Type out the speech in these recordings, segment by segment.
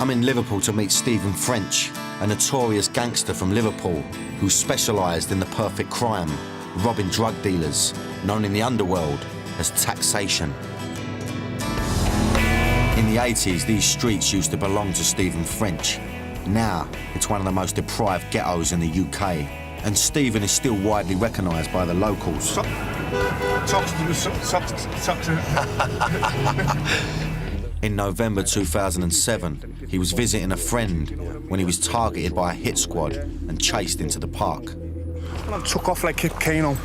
I'm in Liverpool to meet Stephen French, a notorious gangster from Liverpool who specialised in the perfect crime, robbing drug dealers, known in the underworld as taxation. In the 80s, these streets used to belong to Stephen French. Now, it's one of the most deprived ghettos in the UK, and Stephen is still widely recognised by the locals. In November 2007, he was visiting a friend when he was targeted by a hit squad and chased into the park. And I took off like Kip Kano,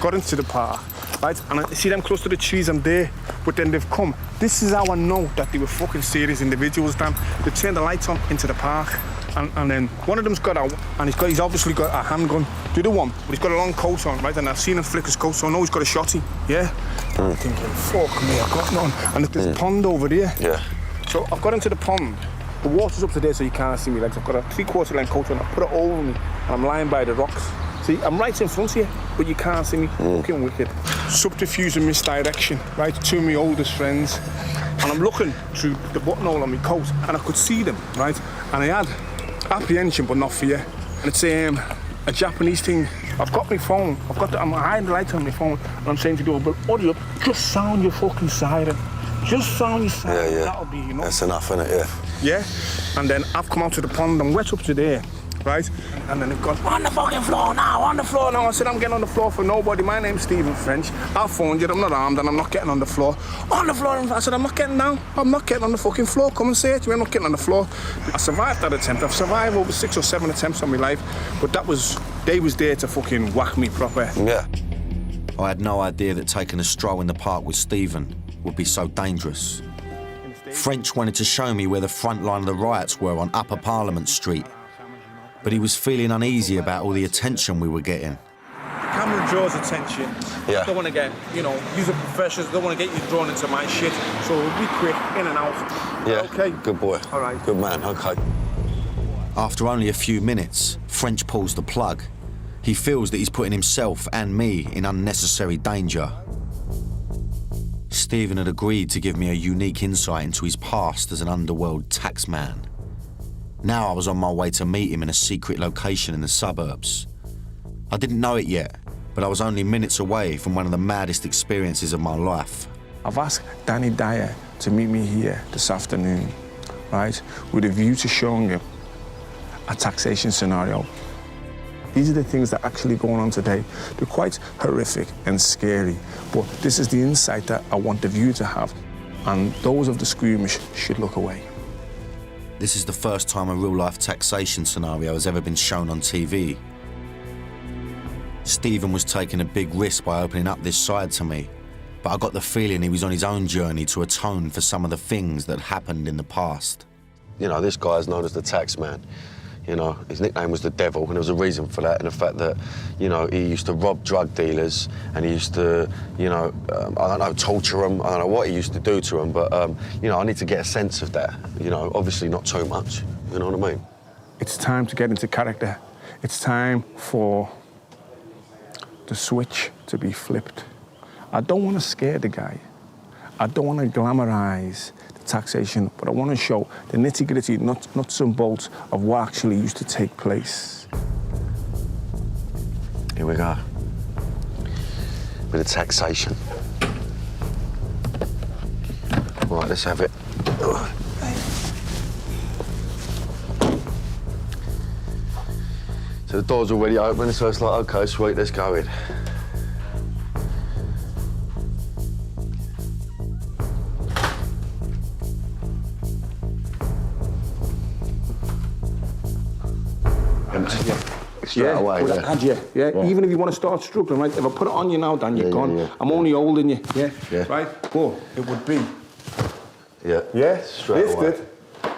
got into the park, right? And I see them close to the trees, I'm there, but then they've come. This is how I know that they were fucking serious individuals, damn. They turned the lights on into the park, and then one of them's got out, and he's obviously got a handgun. The other one, but he's got a long coat on, right? And I've seen him flick his coat, so I know he's got a shotty, yeah? I'm thinking, fuck me, I've got none. And there's a pond over there. Yeah. So I've got into the pond. The water's up to there, so you can't see me legs. I've got a 3/4 length coat on, I put it over me, and I'm lying by the rocks. See, I'm right in front of you, but you can't see me. Fucking wicked. Subterfuge and misdirection, right? Two of my oldest friends. And I'm looking through the buttonhole on my coat, and I could see them, right? And I had apprehension, but not fear. And it's a Japanese thing. I've got my phone. I'm hiding the light on my phone, and I'm saying to the but audio, just sound your fucking siren. Just sound your siren. Yeah. That'll be enough. That's enough, isn't it? Yeah. And then I've come out to the pond. I'm wet up to there. Right? And then they've gone, on the fucking floor now, on the floor now. I said, I'm getting on the floor for nobody. My name's Stephen French. I phoned you, I'm not armed, and I'm not getting on the floor. On the floor. I said, I'm not getting down. I'm not getting on the fucking floor. Come and say it. I'm not getting on the floor. I survived that attempt. I've survived over 6 or 7 attempts on my life, but they was there to fucking whack me proper. Yeah. I had no idea that taking a stroll in the park with Stephen would be so dangerous. French wanted to show me where the front line of the riots were on Upper Parliament Street, but he was feeling uneasy about all the attention we were getting. Camera draws attention. Yeah. Don't want to get, user professionals, don't want to get you drawn into my shit, so we'll be quick, in and out. Yeah. Okay? Good boy. All right. Good man, okay. After only a few minutes, French pulls the plug. He feels that he's putting himself and me in unnecessary danger. Stephen had agreed to give me a unique insight into his past as an underworld taxman. Now I was on my way to meet him in a secret location in the suburbs. I didn't know it yet, but I was only minutes away from one of the maddest experiences of my life. I've asked Danny Dyer to meet me here this afternoon, right, with a view to showing him a taxation scenario. These are the things that are actually going on today. They're quite horrific and scary, but this is the insight that I want the viewer to have, and those of the squeamish should look away. This is the first time a real-life taxation scenario has ever been shown on TV. Stephen was taking a big risk by opening up this side to me, but I got the feeling he was on his own journey to atone for some of the things that happened in the past. This guy is known as the tax man. His nickname was the Devil, and there was a reason for that, in the fact that, he used to rob drug dealers, and he used to, torture them. I don't know what he used to do to them, but, I need to get a sense of that. Obviously not too much, you know what I mean? It's time to get into character. It's time for the switch to be flipped. I don't want to scare the guy. I don't want to glamorize taxation, but I want to show the nitty-gritty nuts and bolts of what actually used to take place. Here we go. Bit of taxation. Right, let's have it. So the door's already open, so it's like, okay, sweet, let's go in. Yeah, even if you want to start struggling, right? If I put it on you now, Dan, you're gone. Yeah. I'm only holding you, Yeah. right? But it would be. Yeah. Straight lifted. away.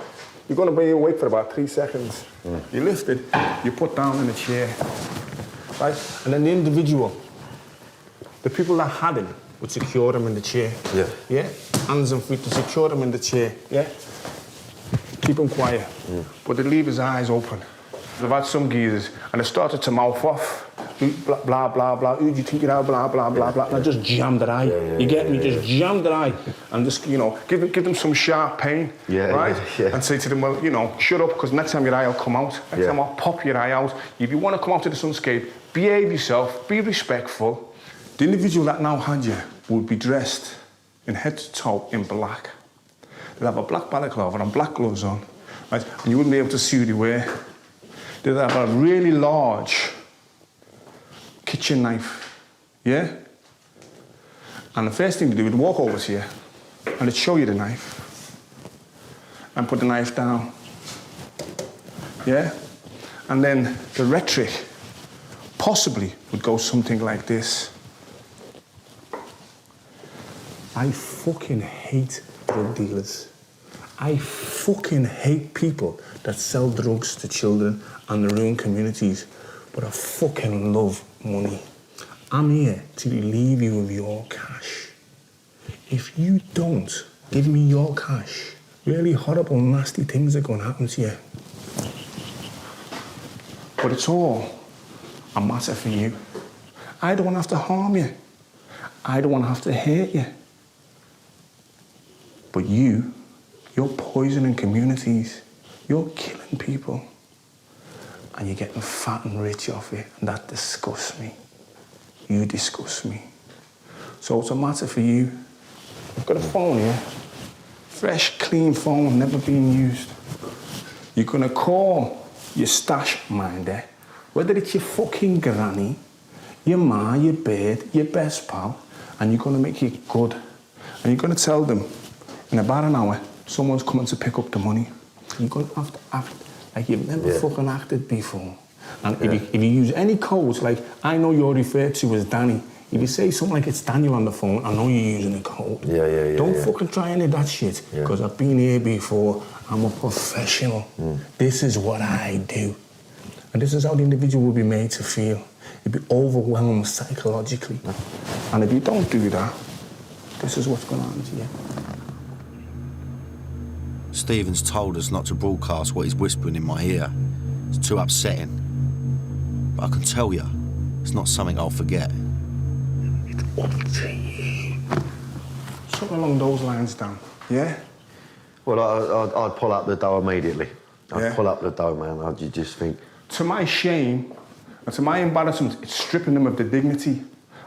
You're going to be awake for about 3 seconds. You lift it, you put down in a chair, right? And then the individual, the people that had him, would secure him in the chair. Yeah. Hands and feet to secure him in the chair. Yeah. Keep him quiet, but they leave his eyes open. I've had some geezers, and they started to mouth off. blah, blah, blah, blah, who do you think you are, blah, blah, blah, blah. And I just jammed their eye. You get me? Just jammed their eye. And just, you know, give them some sharp pain, right? And say to them, well, you know, shut up, because next time your eye will come out. Next time I'll pop your eye out. If you want to come out to the sunscape, behave yourself, be respectful. The individual that now had you would be dressed in head to toe in black. They'd have a black balaclava and black gloves on, right? And you wouldn't be able to see who they were. They'd have a really large kitchen knife, yeah? And the first thing to do would walk over to you and they'd show you the knife and put the knife down, yeah? And then the rhetoric possibly would go something like this. I fucking hate drug dealers. I fucking hate people that sell drugs to children and ruin communities, but I fucking love money. I'm here to relieve you of your cash. If you don't give me your cash, really horrible, nasty things are going to happen to you. But it's all a matter for you. I don't want to have to harm you. I don't want to have to hurt you. But you're poisoning communities. You're killing people. And you're getting fat and rich off it. And that disgusts me. You disgust me. So it's a matter for you. I've got a phone here. Fresh, clean phone, never been used. You're gonna call your stash minder, whether it's your fucking granny, your ma, your bird, your best pal, and you're gonna make it good. And you're gonna tell them, in about an hour, someone's coming to pick up the money. You're going to have to act like you've never fucking acted before. And if you use any codes, like, I know you're referred to as Danny, if you say something like it's Daniel on the phone, I know you're using a code. Don't fucking try any of that shit, because I've been here before. I'm a professional. This is what I do. And this is how the individual will be made to feel. You'll be overwhelmed psychologically. And if you don't do that, this is what's going to happen to you. Stephen's told us not to broadcast what he's whispering in my ear. It's too upsetting. But I can tell you, it's not something I'll forget. It's up to you. Something along those lines, Dan, yeah? Well, I'd pull up the dough immediately. I'd pull up the dough, man. I'd just think... To my shame, and to my embarrassment, it's stripping them of the dignity.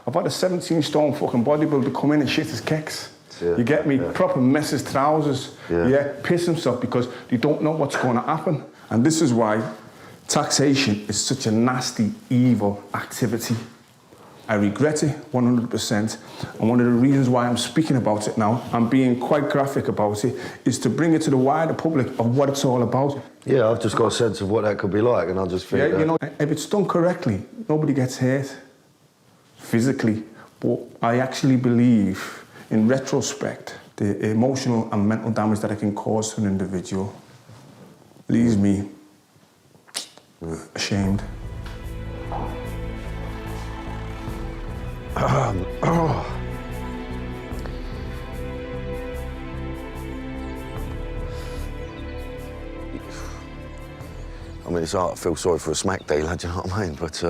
I've had a 17-stone fucking bodybuilder come in and shit his kecks. You get me? Proper mess his trousers. Piss himself because they don't know what's going to happen. And this is why taxation is such a nasty, evil activity. I regret it 100%. And one of the reasons why I'm speaking about it now, I'm being quite graphic about it, is to bring it to the wider public of what it's all about. Yeah, I've just got a sense of what that could be like, and I just think you know, if it's done correctly, nobody gets hurt physically. But I actually believe, in retrospect, the emotional and mental damage that it can cause to an individual leaves me ashamed. I mean, it's hard to feel sorry for a smack dealer, do you know what I mean? But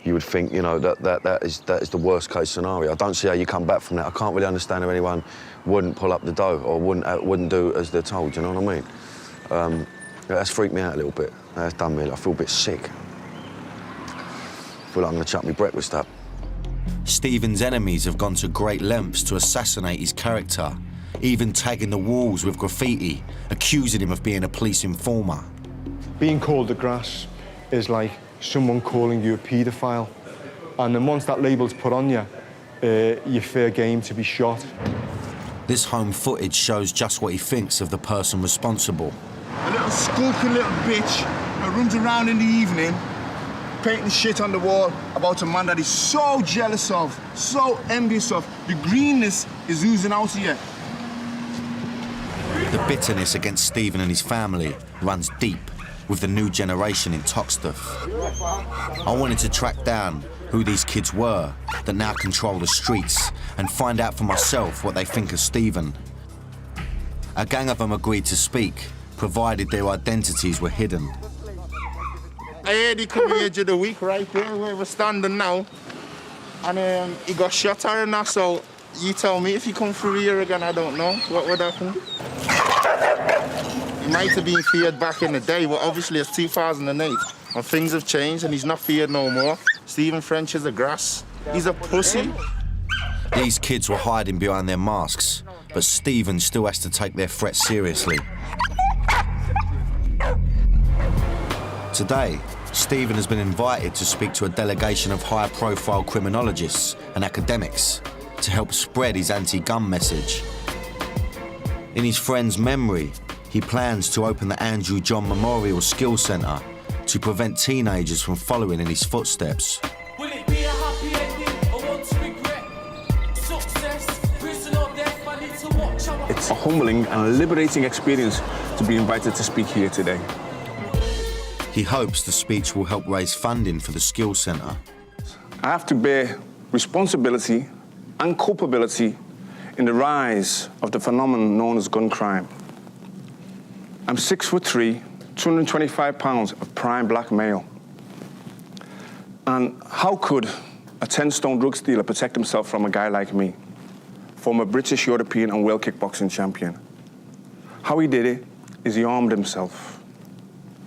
you would think, you know, that is the worst case scenario. I don't see how you come back from that. I can't really understand how anyone wouldn't pull up the dough or wouldn't do as they're told, you know what I mean? That's freaked me out a little bit. That's done me. I feel a bit sick. I feel like I'm gonna chuck my breakfast up. Stephen's enemies have gone to great lengths to assassinate his character, even tagging the walls with graffiti, accusing him of being a police informer. Being called the grass is like someone calling you a paedophile. And then once that label's put on you, you're fair game to be shot. This home footage shows just what he thinks of the person responsible. A little skulking little bitch that runs around in the evening painting shit on the wall about a man that he's so jealous of, so envious of. The greenness is oozing out of you. The bitterness against Stephen and his family runs deep with the new generation in Toxteth. I wanted to track down who these kids were that now control the streets and find out for myself what they think of Stephen. A gang of them agreed to speak, provided their identities were hidden. I heard he come here the other week, right there where we're standing now. And he got shot at and that, so you tell me if he come through here again, I don't know what would happen. He might have been feared back in the day, but obviously it's 2008 and things have changed and he's not feared no more. Stephen French is a grass. He's a pussy. These kids were hiding behind their masks, but Stephen still has to take their threat seriously. Today, Stephen has been invited to speak to a delegation of high-profile criminologists and academics to help spread his anti-gun message. In his friend's memory, he plans to open the Andrew John Memorial Skills Centre to prevent teenagers from following in his footsteps. Will it be a happy ending or one to regret? Success, prison or death, I need to watch how I... It's a humbling and liberating experience to be invited to speak here today. He hopes the speech will help raise funding for the Skills Centre. I have to bear responsibility and culpability in the rise of the phenomenon known as gun crime. I'm 6'3", 225 pounds of prime black male. And how could a 10-stone drug dealer protect himself from a guy like me? Former British, European and world kickboxing champion. How he did it is he armed himself.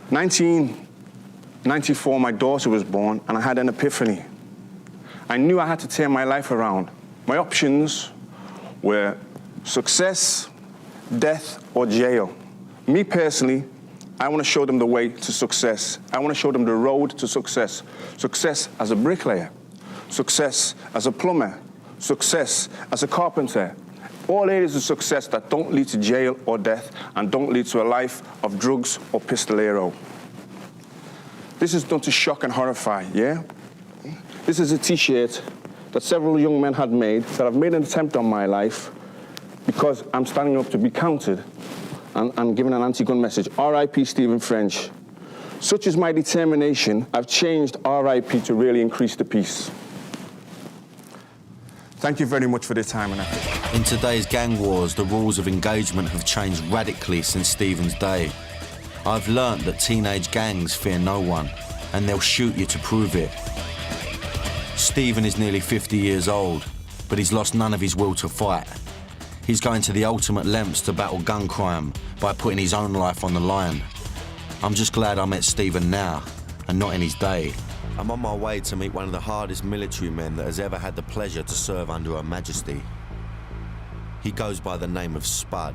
1994, my daughter was born and I had an epiphany. I knew I had to turn my life around. My options were success, death, or jail. Me personally, I want to show them the way to success. I want to show them the road to success. Success as a bricklayer, success as a plumber, success as a carpenter. All areas of success that don't lead to jail or death and don't lead to a life of drugs or pistolero. This is done to shock and horrify, yeah? This is a t-shirt that several young men had made that have made an attempt on my life because I'm standing up to be counted and giving an anti-gun message. R.I.P. Stephen French. Such is my determination, I've changed R.I.P. to really increase the peace. Thank you very much for this time and effort. In today's gang wars, the rules of engagement have changed radically since Stephen's day. I've learnt that teenage gangs fear no one, and they'll shoot you to prove it. Stephen is nearly 50 years old, but he's lost none of his will to fight. He's going to the ultimate lengths to battle gun crime by putting his own life on the line. I'm just glad I met Stephen now, and not in his day. I'm on my way to meet one of the hardest military men that has ever had the pleasure to serve under Her Majesty. He goes by the name of Spud.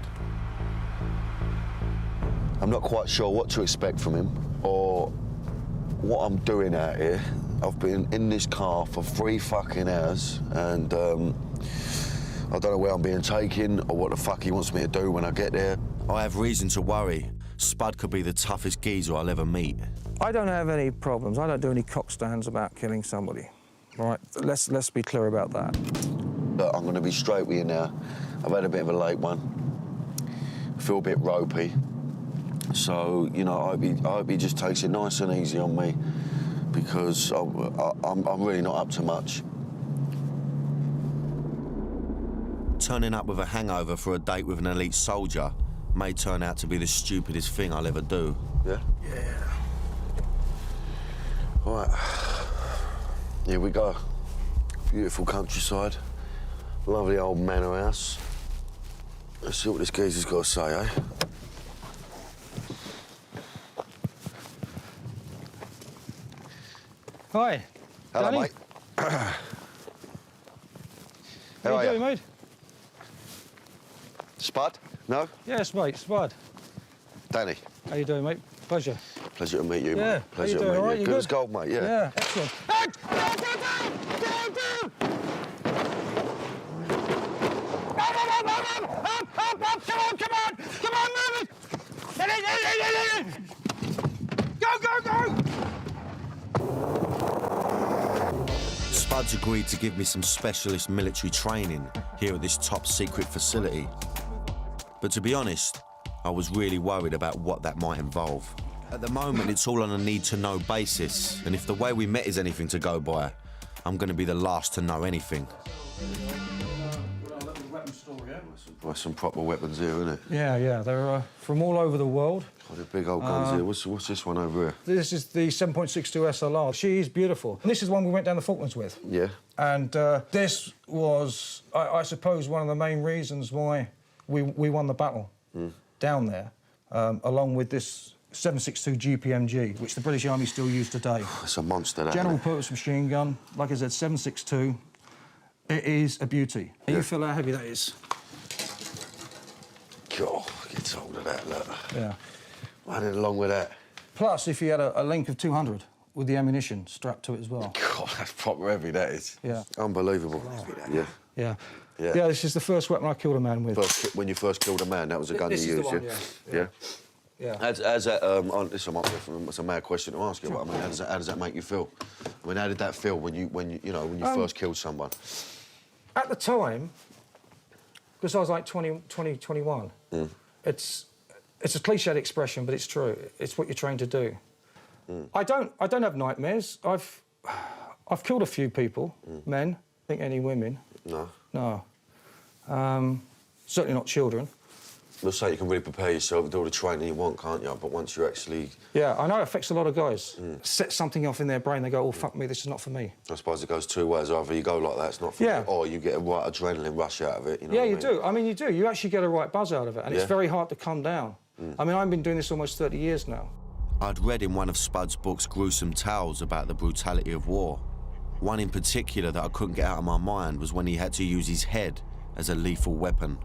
I'm not quite sure what to expect from him or what I'm doing out here. I've been in this car for 3 fucking hours and I don't know where I'm being taken or what the fuck he wants me to do when I get there. I have reason to worry. Spud could be the toughest geezer I'll ever meet. I don't have any problems. I don't do any cock stands about killing somebody. All right, let's be clear about that. Look, I'm going to be straight with you now. I've had a bit of a late one. I feel a bit ropey. So, you know, I hope he just takes it nice and easy on me because I'm really not up to much. Turning up with a hangover for a date with an elite soldier may turn out to be the stupidest thing I'll ever do. Yeah? Yeah. All right. Here we go. Beautiful countryside. Lovely old manor house. Let's see what this geezer's got to say, eh? Hi. Hello, Danny. mate. How you doing, mate? Spud? No? Yes, mate, Spud. Danny. How you doing, mate? Pleasure. Pleasure to meet you, Yeah. mate. Pleasure How to you doing, meet all right? you. You Good good? as gold, mate, yeah. Yeah, excellent. Come on, move it! Go! Spud's agreed to give me some specialist military training here at this top secret facility. But to be honest, I was really worried about what that might involve. At the moment, it's all on a need-to-know basis, and if the way we met is anything to go by, I'm going to be the last to know anything. weapon store, yeah? That's some proper weapons here, isn't it? Yeah. They're from all over the world. Oh, the big old guns here. What's this one over here? This is the 7.62 SLR. She is beautiful. And this is the one we went down the Falklands with. Yeah. And this was, I suppose, one of the main reasons why we won the battle down there, along with this 7.62 GPMG, which the British Army still use today. It's a monster, that. General purpose machine gun. Like I said, 7.62. It is a beauty. You feel how heavy that is? God, gets hold of that, look. Yeah. Running along with that. Plus, if you had a length of 200 with the ammunition strapped to it as well. God, that's proper heavy, that is. Yeah. Unbelievable. Yeah. Yeah. Yeah. Yeah, this is the first weapon I killed a man with. When you first killed a man, that was a gun This you is used, the one, yeah? Yeah. As that, listen, it's a mad question to ask you, but I mean, how does that make you feel? I mean, how did that feel when you first killed someone? At the time, because I was like 20, 21, it's a cliched expression, but it's true. It's what you're trained to do. I don't have nightmares. I've killed a few people, men. I think any women. No. Certainly not children. Let's say you can really prepare yourself to do all the training you want, can't you? But once you actually... Yeah, I know it affects a lot of guys. Set something off in their brain, they go, oh, fuck me, this is not for me. I suppose it goes two ways. Either you go like that, it's not for you, or you get a right adrenaline rush out of it, you know what I mean? Do. I mean, you do. You actually get a right buzz out of it, and it's very hard to come down. I mean, I've been doing this almost 30 years now. I'd read in one of Spud's books gruesome tales about the brutality of war. One in particular that I couldn't get out of my mind was when he had to use his head as a lethal weapon.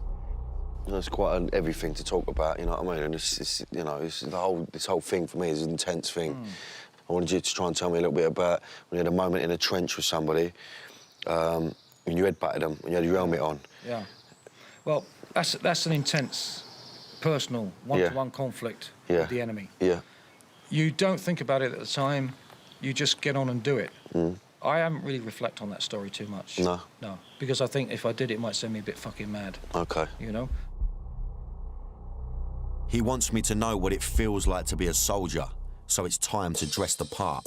You know, it's quite an heavy thing to talk about, you know what I mean? And this whole thing for me is an intense thing. I wanted you to try and tell me a little bit about when you had a moment in a trench with somebody, when you headbutted them, when you had your helmet on. Yeah. Well, that's an intense, personal, one-to-one conflict with the enemy. Yeah. You don't think about it at the time, you just get on and do it. I haven't really reflected on that story too much. No? No, because I think if I did, it might send me a bit fucking mad. OK. You know? He wants me to know what it feels like to be a soldier, so it's time to dress the part.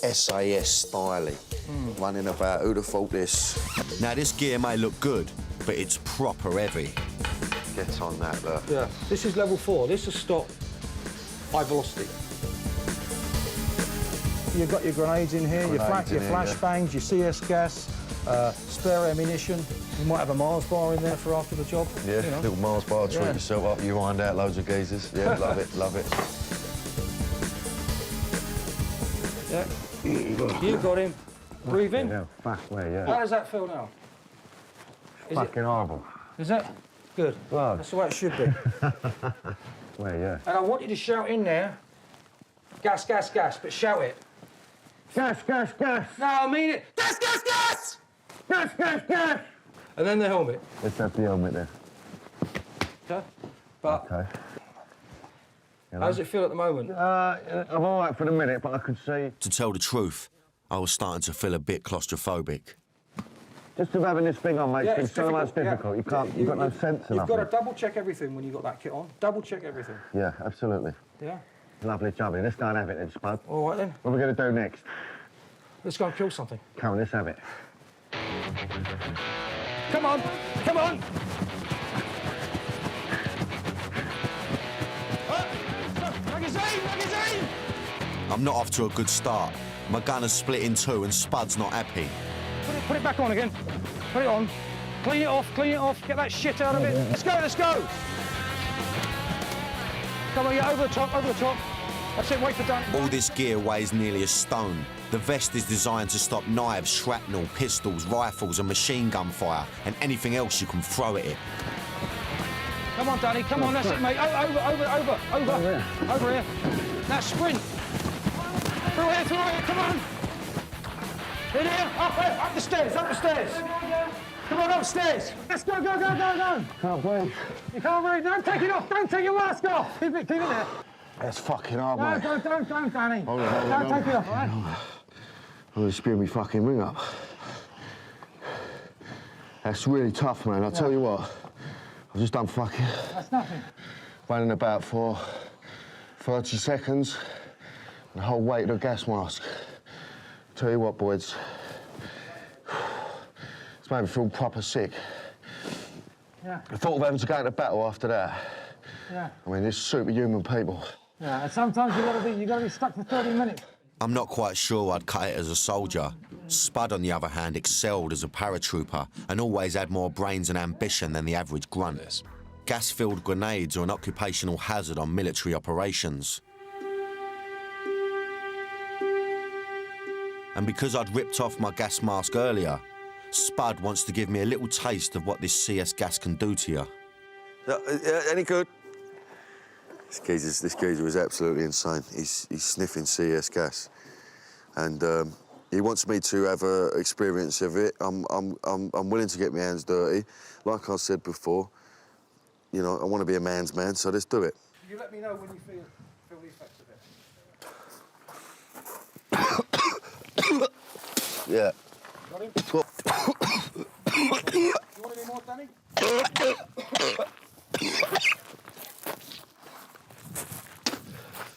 SAS styling, running about, who'd have thought this? Now, this gear may look good, but it's proper heavy. Get on that, look. Yeah. This is level 4. This is stop high velocity. You've got your grenades in here, your flashbangs, your CS gas, spare ammunition. You might have a Mars bar in there for after the job. Yeah, you know. little Mars bar, treat yourself up, you wind out loads of geezers. Yeah, love it, love it. Yeah. You got him. Breathe in. Yeah, fuck where, yeah. How does that feel now? Fucking horrible. Is that? Good. Well. That's the way it should be. Where, yeah. And I want you to shout in there, gas, gas, gas, but shout it. Gas, gas, gas! No, I mean it. Gas, gas, gas! Gas, gas, gas! And then the helmet. Let's have the helmet there. Okay? But Okay. how does it feel at the moment? I'm all right for the minute, but I can see... To tell the truth, I was starting to feel a bit claustrophobic. Just of having this thing on, mate, it's been so much difficult. Yeah. You've got no sense enough. You've got to double-check everything when you've got that kit on. Double-check everything. Yeah, absolutely. Yeah? Lovely job. Let's go and have it then, Spud. All right, then. What are we going to do next? Let's go and kill something. Come on, let's have it. Come on! Come on! Magazine! Magazine! I'm not off to a good start. My gun has split in two and Spud's not happy. Put it back on again. Put it on. Clean it off, get that shit out of it. Let's go! Come on, yeah, over the top. That's it, wait for Dan. All this gear weighs nearly a stone. The vest is designed to stop knives, shrapnel, pistols, rifles and machine gun fire and anything else you can throw at it. Come on, Danny, come on, that's it, mate. Over here. Now sprint. Through here, come on. In here, up the stairs. Come on, upstairs. Let's go. Can't breathe. You can't breathe. Don't take it off. Don't take your mask off. Keep it there. That's fucking hard, mate. Don't, Danny. Hold on. Don't take it off, all right? I'm just spew me fucking ring up. That's really tough, man. I'll tell you what. I've just done fucking... That's nothing. Running about for 30 seconds. And the whole weight of the gas mask. Tell you what, boys. It's made me feel proper sick. Yeah. The thought of having to go into battle after that. Yeah. I mean, these superhuman people. Yeah, and sometimes you gotta be stuck for 30 minutes. I'm not quite sure I'd cut it as a soldier. Spud, on the other hand, excelled as a paratrooper and always had more brains and ambition than the average grunt. Gas-filled grenades are an occupational hazard on military operations. And because I'd ripped off my gas mask earlier, Spud wants to give me a little taste of what this CS gas can do to you. Any good? This geezer is absolutely insane. He's sniffing CS gas, and he wants me to have an experience of it. I'm willing to get my hands dirty. Like I said before, you know, I want to be a man's man, so let's do it. You let me know when you feel the effects of it. Yeah. Got him? You want any more, Danny?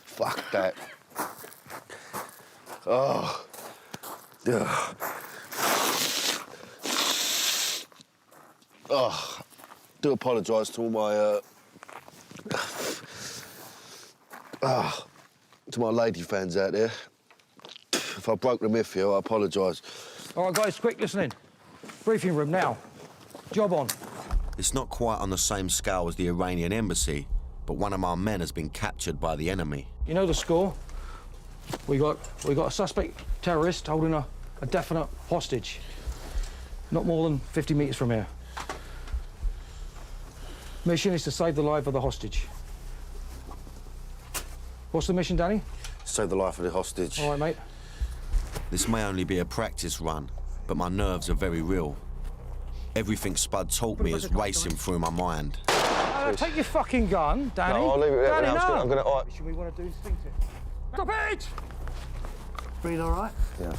Fuck that. Oh. Yeah. Oh. Do apologise to all my to my lady fans out there. If I broke the myth here, I apologise. All right, guys, quick, listen in. Briefing room now. Job on. It's not quite on the same scale as the Iranian embassy, but one of my men has been captured by the enemy. You know the score. We got a suspect terrorist holding a definite hostage. Not more than 50 metres from here. Mission is to save the life of the hostage. What's the mission, Danny? Save the life of the hostage. All right, mate. This may only be a practice run, but my nerves are very real. Everything Spud taught me is racing through my mind. Take your fucking gun, Danny. No, I'll leave it there. Danny, no. I'm gonna. Should we want to do things here? Stop it! Breathe all right? Yeah.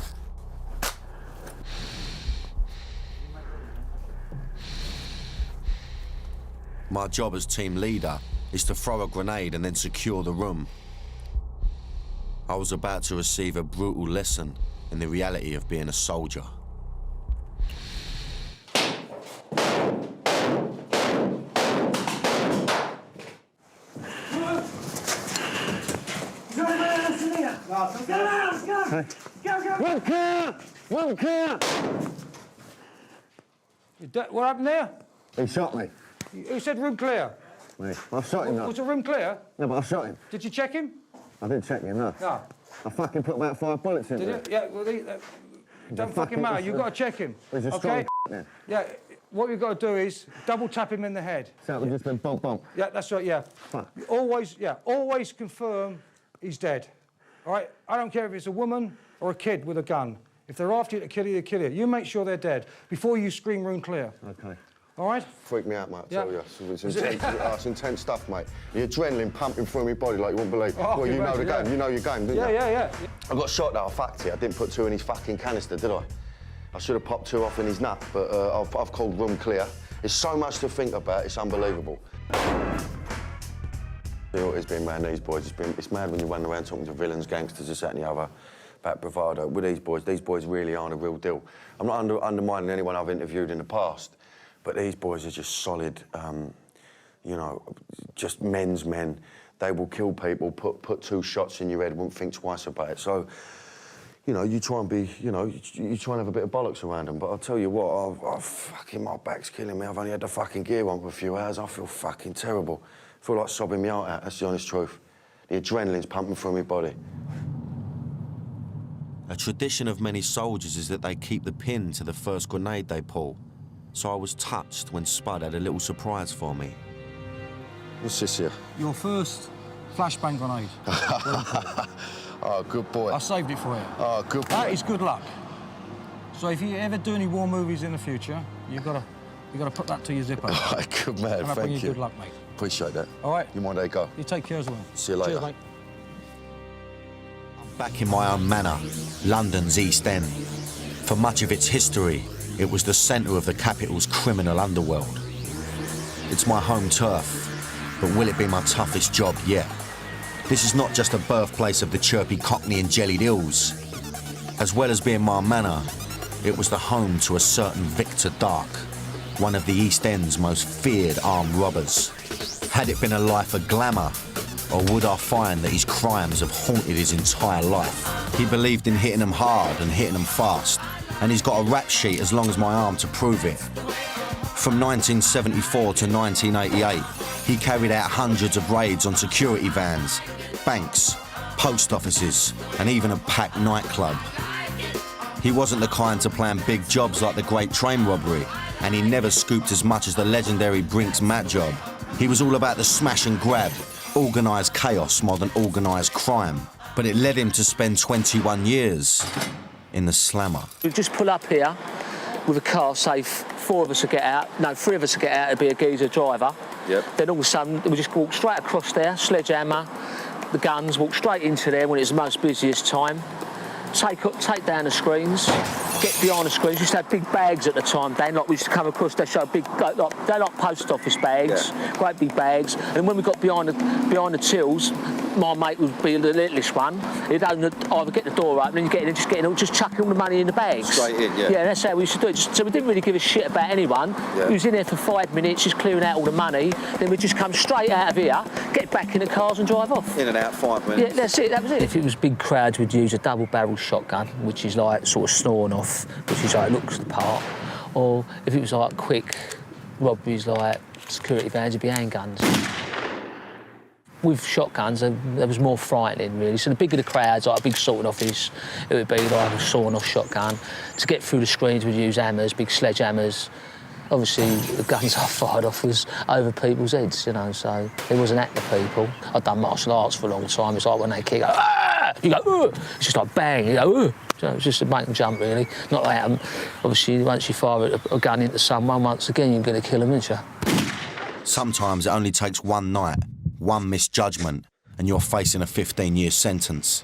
My job as team leader is to throw a grenade and then secure the room. I was about to receive a brutal lesson in the reality of being a soldier. What happened there? He shot me. Who said room clear? Me. I shot him. Was the room clear? No, but I shot him. Did you check him? I didn't check him, no. No. I fucking put about 5 bullets in Did there. you? Yeah, well, don't fucking matter. You've got to check him. He's a strong okay? man. Yeah, what you've got to do is double tap him in the head. So it would just been bump, bump. Yeah, that's right, yeah. Fuck. Always confirm he's dead. All right? I don't care if it's a woman or a kid with a gun. If they're after you to kill you, they kill you. You make sure they're dead before you scream room clear. Okay. All right? Freaked me out, mate, I Yeah. tell you. It's intense, it's intense stuff, mate. The adrenaline pumping through my body like you wouldn't believe. Oh, well, you know the yeah. game. You know your game, didn't you? Yeah. I got shot though, I fucked it. I didn't put 2 in his fucking canister, did I? I should have popped 2 off in his nut, but I've called room clear. There's so much to think about, it's unbelievable. You know what it's been around these boys? It's mad when you run around talking to villains, gangsters, this, that and the other, about bravado. With these boys really aren't a real deal. I'm not undermining anyone I've interviewed in the past, but these boys are just solid, you know, just men's men. They will kill people, put 2 shots in your head, wouldn't think twice about it. So, you know, you try and be, you know, you try and have a bit of bollocks around them. But I'll tell you what, fucking, my back's killing me. I've only had the fucking gear on for a few hours. I feel fucking terrible. I feel like sobbing me heart out, that's the honest truth. The adrenaline's pumping through my body. A tradition of many soldiers is that they keep the pin to the first grenade they pull. So I was touched when Spud had a little surprise for me. What's this here? Your first flashbang grenade. Oh, good boy. I saved it for you. Oh, good boy. That is good luck. So if you ever do any war movies in the future, you've got to put that to your zipper. Oh, good man, and I bring thank you you. good luck, mate. Appreciate that. All right. You mind, there you go. You take care as well. See you later. Cheers, mate. Back in my own manor, London's East End. For much of its history, it was the centre of the capital's criminal underworld. It's my home turf, but will it be my toughest job yet? This is not just a birthplace of the chirpy Cockney and jellied ills. As well as being my manor, it was the home to a certain Victor Dark, one of the East End's most feared armed robbers. Had it been a life of glamour, or would I find that his crimes have haunted his entire life? He believed in hitting them hard and hitting them fast, and he's got a rap sheet as long as my arm to prove it. From 1974 to 1988, he carried out hundreds of raids on security vans, banks, post offices, and even a packed nightclub. He wasn't the kind to plan big jobs like the Great Train Robbery, and he never scooped as much as the legendary Brinks Mat job. He was all about the smash and grab, organised chaos more than organised crime. But it led him to spend 21 years in the slammer. We just pull up here with a car, say 4 of us would get out, no, 3 of us would get out, it'd be a geezer driver. Yep. Then all of a sudden, we just walk straight across there, sledgehammer, the guns, walk straight into there when it's the most busiest time, take down the screens, get behind the screens. We used to have big bags at the time, Dan, like we used to come across, they show big, they're like post office bags, great big bags. And when we got behind the tills, my mate would be the littlest one. He'd either get the door open and just chucking all the money in the bags. Straight in, yeah. Yeah, that's how we used to do it. So we didn't really give a shit about anyone. Yeah. We was in there for 5 minutes, just clearing out all the money. Then we'd just come straight out of here, get back in the cars and drive off. In and out 5 minutes. Yeah, that's it, that was it. If it was big crowds, we'd use a double-barrel shotgun, which is like sort of snoring off, which is like looks the part. Or if it was like quick robberies like security vans, it'd be handguns. With shotguns, there was more frightening, really. So the bigger the crowds, like a big sorting office, it would be like a sawing-off shotgun. To get through the screens, we'd use hammers, big sledgehammers. Obviously, the guns I fired off was over people's heads, you know, so it wasn't at the people. I'd done martial arts for a long time. It's like when they kick, ah! You go, ugh! It's just like bang, you go, ugh! So it's just to make them jump, really. Not like obviously, once you fire a gun into someone, once again, you're going to kill them, aren't you? Sometimes it only takes one night, one misjudgment, and you're facing a 15-year sentence.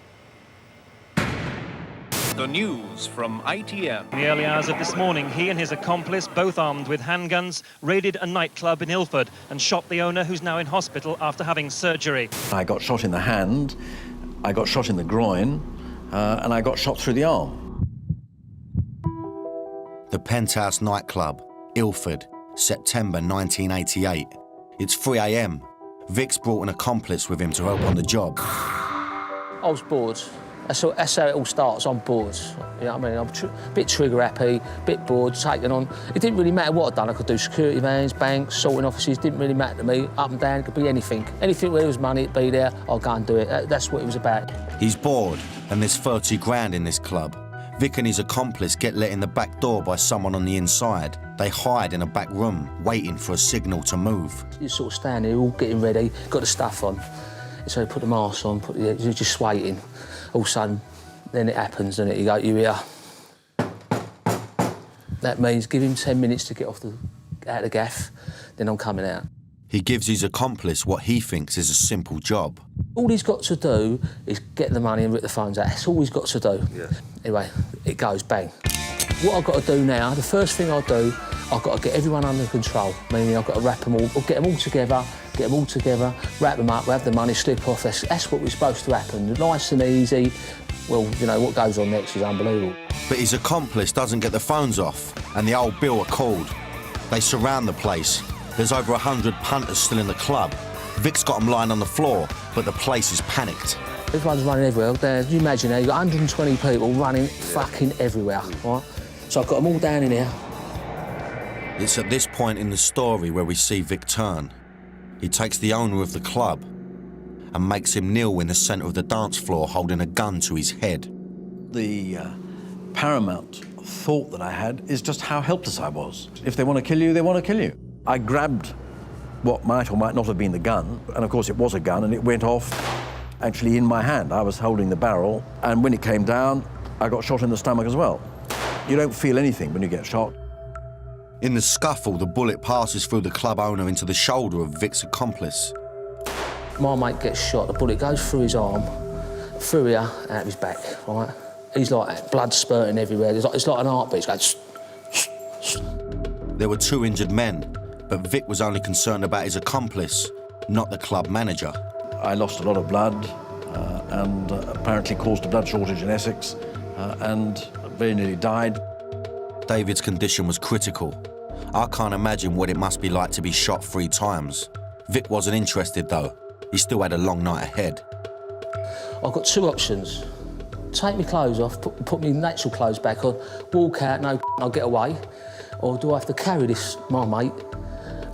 The news from ITM. In the early hours of this morning, he and his accomplice, both armed with handguns, raided a nightclub in Ilford and shot the owner, who's now in hospital after having surgery. I got shot in the hand, I got shot in the groin, and I got shot through the arm. The Penthouse nightclub, Ilford, September 1988. It's 3 a.m. Vic's brought an accomplice with him to help on the job. I was bored. That's how it all starts. I'm bored. You know what I mean? I'm a bit trigger happy, a bit bored, taking on. It didn't really matter what I'd done. I could do security vans, banks, sorting offices. Didn't really matter to me. Up and down, it could be anything. Anything where there was money, it'd be there. I'll go and do it. That's what it was about. He's bored, and there's 30 grand in this club. Vic and his accomplice get let in the back door by someone on the inside. They hide in a back room, waiting for a signal to move. You sort of stand there, all getting ready, got the stuff on. So you put the mask on, you're just waiting. All of a sudden, then it happens, doesn't it? You go, you hear. That means give him 10 minutes to get out of the gaff, then I'm coming out. He gives his accomplice what he thinks is a simple job. All he's got to do is get the money and rip the phones out. That's all he's got to do. Yeah. Anyway, it goes bang. What I've got to do now, the first thing I'll do, I've got to get everyone under control. Meaning I've got to wrap them all, or get them all together, wrap them up, have the money slip off. That's what was supposed to happen. Nice and easy. Well, you know, what goes on next is unbelievable. But his accomplice doesn't get the phones off, and the old bill are called. They surround the place. There's over 100 punters still in the club. Vic's got them lying on the floor, but the place is panicked. Everyone's running everywhere. You imagine now, you've got 120 people running fucking everywhere, right? So I've got them all down in here. It's at this point in the story where we see Vic turn. He takes the owner of the club and makes him kneel in the centre of the dance floor holding a gun to his head. The paramount thought that I had is just how helpless I was. If they want to kill you, they want to kill you. I grabbed what might or might not have been the gun, and of course it was a gun, and it went off actually in my hand. I was holding the barrel, and when it came down, I got shot in the stomach as well. You don't feel anything when you get shot. In the scuffle, the bullet passes through the club owner into the shoulder of Vic's accomplice. My mate gets shot, the bullet goes through his arm, through here, out of his back, right? He's like blood spurting everywhere. It's like an heartbeat. It's going... There were 2 injured men, but Vic was only concerned about his accomplice, not the club manager. I lost a lot of blood and apparently caused a blood shortage in Essex and very nearly died. David's condition was critical. I can't imagine what it must be like to be shot 3 times. Vic wasn't interested though. He still had a long night ahead. I've got 2 options. Take my clothes off, put my natural clothes back on, walk out, no, I'll get away. Or do I have to carry this, my mate,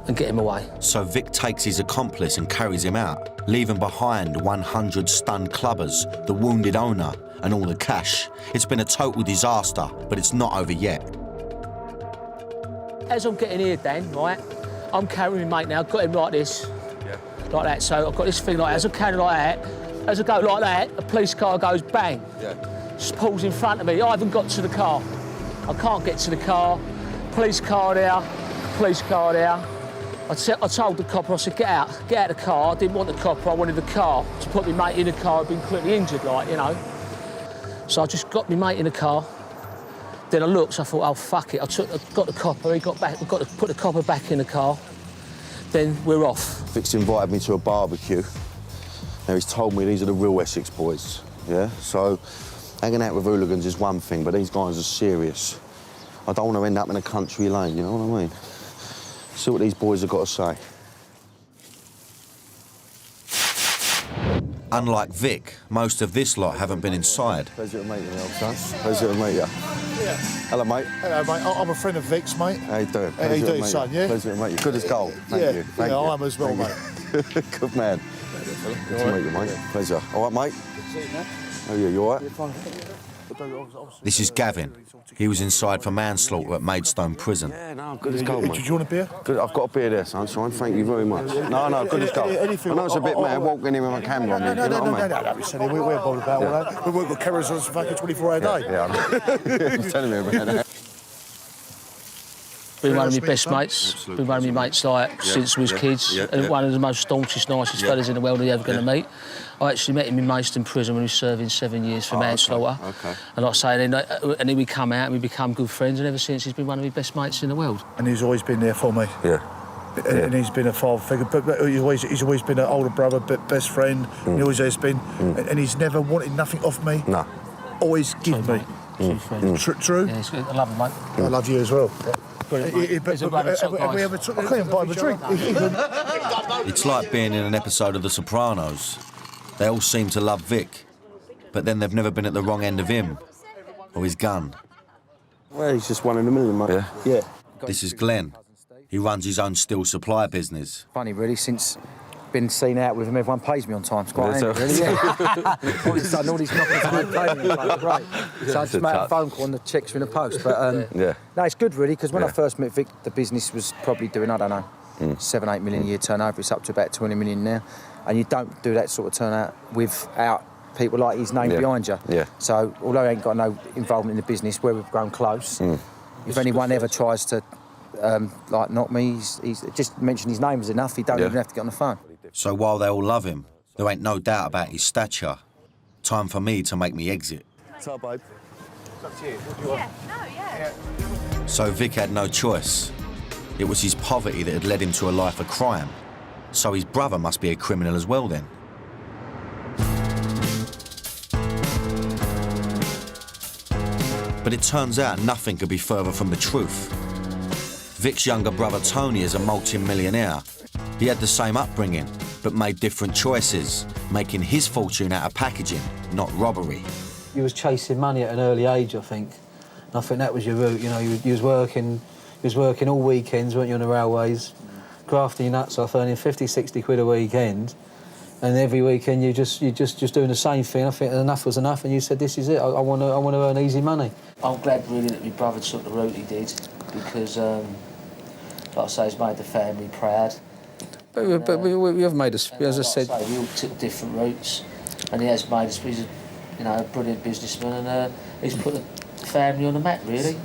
and get him away? So Vic takes his accomplice and carries him out, leaving behind 100 stunned clubbers, the wounded owner, and all the cash. It's been a total disaster, but it's not over yet. As I'm getting here, Dan, right, I'm carrying my mate now, got him like this, like that. So I've got this thing like that. As I'm carrying like that, as I go like that, a police car goes bang, just pulls in front of me. I haven't got to the car. I can't get to the car. Police car there, police car there. I told the copper, I said, get out of the car. I didn't want the copper, I wanted the car to put my mate in the car. I'd been quickly injured, like, you know. So I just got my mate in the car. Then I looked, I thought, oh, fuck it. I got the copper, he got back, I've got to put the copper back in the car. Then we're off. Vic's invited me to a barbecue. Now, he's told me these are the real Essex boys, yeah? So, hanging out with hooligans is one thing, but these guys are serious. I don't want to end up in a country lane, you know what I mean? See what these boys have got to say. Unlike Vic, most of this lot haven't been inside. Pleasure to meet you, old son. Pleasure to meet you. Yeah. Hello, mate. Hello, mate. I'm a friend of Vic's, mate. How you doing? How you doing, son, yeah? Pleasure to meet you. Good as gold. Thank you. Thank you. I am as well, mate. Good man. Good to meet you, mate. Pleasure. All right, mate? Oh, yeah, you all right? This is Gavin. He was inside for manslaughter at Maidstone Prison. Yeah, no, good as gold, mate. Did you want a beer? Good. I've got a beer there, sunshine. Thank you very much. No, good as gold. I know it's a bit mad walking in with my camera on me. No, we're bothered about all that. We've got cameras on us fucking 24 hours a day. Yeah, I'm telling me about that. Been one of my best mates. Been one of my mates like since we was kids. And one of the most staunchest, nicest fellas in the world you're ever going to meet. I actually met him in Maidstone Prison when he was serving 7 years for manslaughter. Okay. And like I say, and then we come out and we become good friends. And ever since, he's been one of my best mates in the world. And he's always been there for me. Yeah. And he's been a father figure, but he's always been an older brother, best friend. He always has been, and he's never wanted nothing off me. No. Always give me. True. Yeah, it's good. I love him, mate. I love you as well. Have we ever took I couldn't buy him a drink. It's like being in an episode of The Sopranos. They all seem to love Vic, but then they've never been at the wrong end of him or his gun. Well, he's just one in a million, mate. Yeah. This is Glenn. He runs his own steel supply business. Funny, really, since been seen out with him, everyone pays me on time. It's quite handy, really. Yeah. All of a sudden, all these knockers don't pay me. Like, great. So I just made a phone call and the checks are in the post. But no, it's good, really, because when I first met Vic, the business was probably doing, I don't know, 7-8 million a year turnover. It's up to about 20 million now. And you don't do that sort of turnout without people like his name behind you. Yeah. So although he ain't got no involvement in the business, where we've grown close, if anyone ever tries to like knock me, he's just mention his name is enough. He don't even have to get on the phone. So while they all love him, there ain't no doubt about his stature. Time for me to make me exit. What's up, babe? It's up to you. What do you want? So Vic had no choice. It was his poverty that had led him to a life of crime. So his brother must be a criminal as well then. But it turns out nothing could be further from the truth. Vic's younger brother Tony is a multi-millionaire. He had the same upbringing, but made different choices, making his fortune out of packaging, not robbery. You was chasing money at an early age, I think. And I think that was your route, you know, you was working all weekends, weren't you, on the railways, grafting your nuts off, earning 50, 60 quid a weekend. And every weekend you're just doing the same thing. I think enough was enough, and you said, this is it, I want to earn easy money. I'm glad, really, that my brother took the route he did, because, like I say, it's made the family proud. But we have made us, as I said... We all took different routes, and he has made us, he's a brilliant businessman, and he's put the family on the map, really.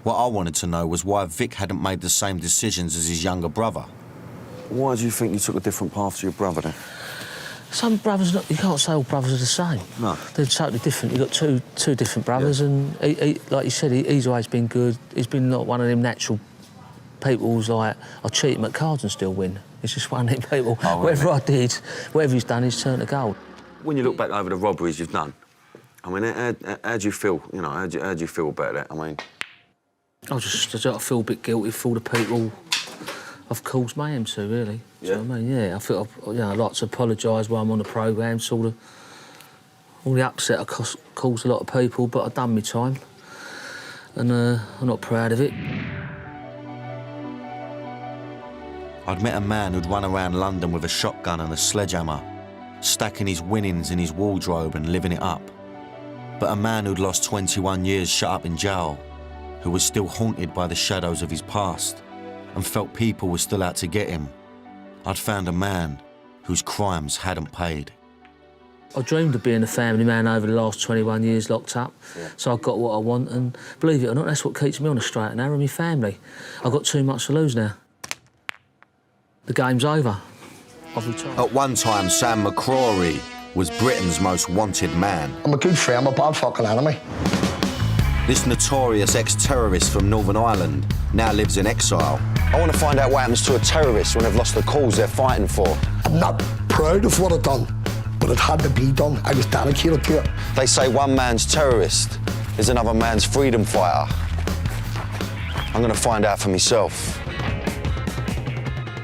What I wanted to know was why Vic hadn't made the same decisions as his younger brother. Why do you think you took a different path to your brother, then? Some brothers, you can't say all brothers are the same. No. They're totally different. You've got two different brothers, and he, like you said, he's always been good. He's been not one of them natural people who's like, I cheat him at cards and still win. He's just one of them people. Oh, whatever I did, whatever he's done, he's turned to gold. When you look back over the robberies you've done, I mean, how do you feel? You know, how do you feel about that? I mean, I feel a bit guilty for all the people I've caused mayhem to, really. Do you know what I mean? Yeah, I feel I'd like to apologise while I'm on the programme, all the upset I caused a lot of people, but I've done my time, and I'm not proud of it. I'd met a man who'd run around London with a shotgun and a sledgehammer, stacking his winnings in his wardrobe and living it up. But a man who'd lost 21 years shut up in jail, who was still haunted by the shadows of his past and felt people were still out to get him. I'd found a man whose crimes hadn't paid. I dreamed of being a family man over the last 21 years locked up, so I got what I want, and believe it or not, that's what keeps me on the straight and narrow, my family. I've got too much to lose now. The game's over. I've retired. At one time, Sam McCroy was Britain's most wanted man. I'm a good friend, I'm a bad fucking enemy. This notorious ex-terrorist from Northern Ireland now lives in exile. I want to find out what happens to a terrorist when they've lost the cause they're fighting for. I'm not proud of what I've done, but it had to be done. I was dedicated to it. They say one man's terrorist is another man's freedom fighter. I'm going to find out for myself.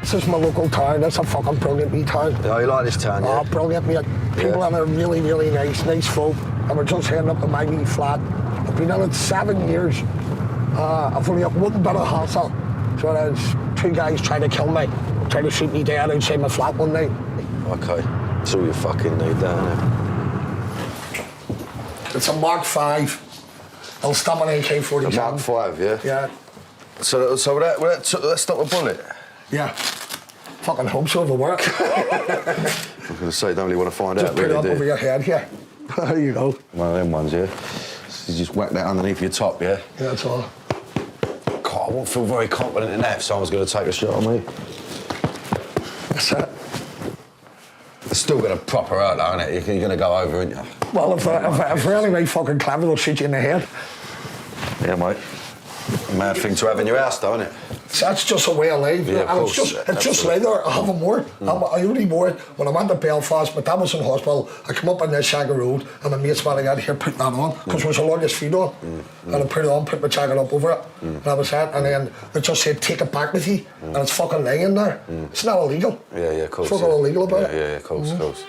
This is my local town. That's a fucking brilliant wee town. Oh, you like this town, yeah? Oh, brilliant, mate. People in are really, really nice folk. And we're just heading up to my wee flat. I've been in it 7 years. I've only got one bit of hassle. So there's 2 guys trying to kill me, trying to shoot me dead outside my flat one night. Okay, that's all you fucking need, there, isn't it? It's a Mark 5. I'll stop an AK-47. A Mark 5, yeah? Yeah. So let's stop a bullet? Yeah. Fucking hope so, it'll work. I was going to say, don't really want to find just out, put really, it up do over your head here. There you go. One of them ones, yeah? So you just whack that underneath your top, yeah? Yeah, that's all. God, I won't feel very confident in that if someone's going to take a shot on me. That's it. It's still going to prop her out, though, isn't it? You're going to go over, aren't you? Well, if we're really fucking clever, they'll shoot you in the head. Yeah, mate. A mad thing to have in your house, though, isn't it? That's just a way of life. Yeah, and of it's course. just later. I haven't worn. I only wore it when I went to Belfast. My dad was in hospital. I come up on this Shagger Road, and my mates went out here putting that on because it was the longest feed on. And I put it on, put my jacket up over it, and that was it. And then they just said, "Take it back with you," and it's fucking lying there. It's not illegal. Yeah, of course. It's fucking illegal about it. Yeah, of course, of course.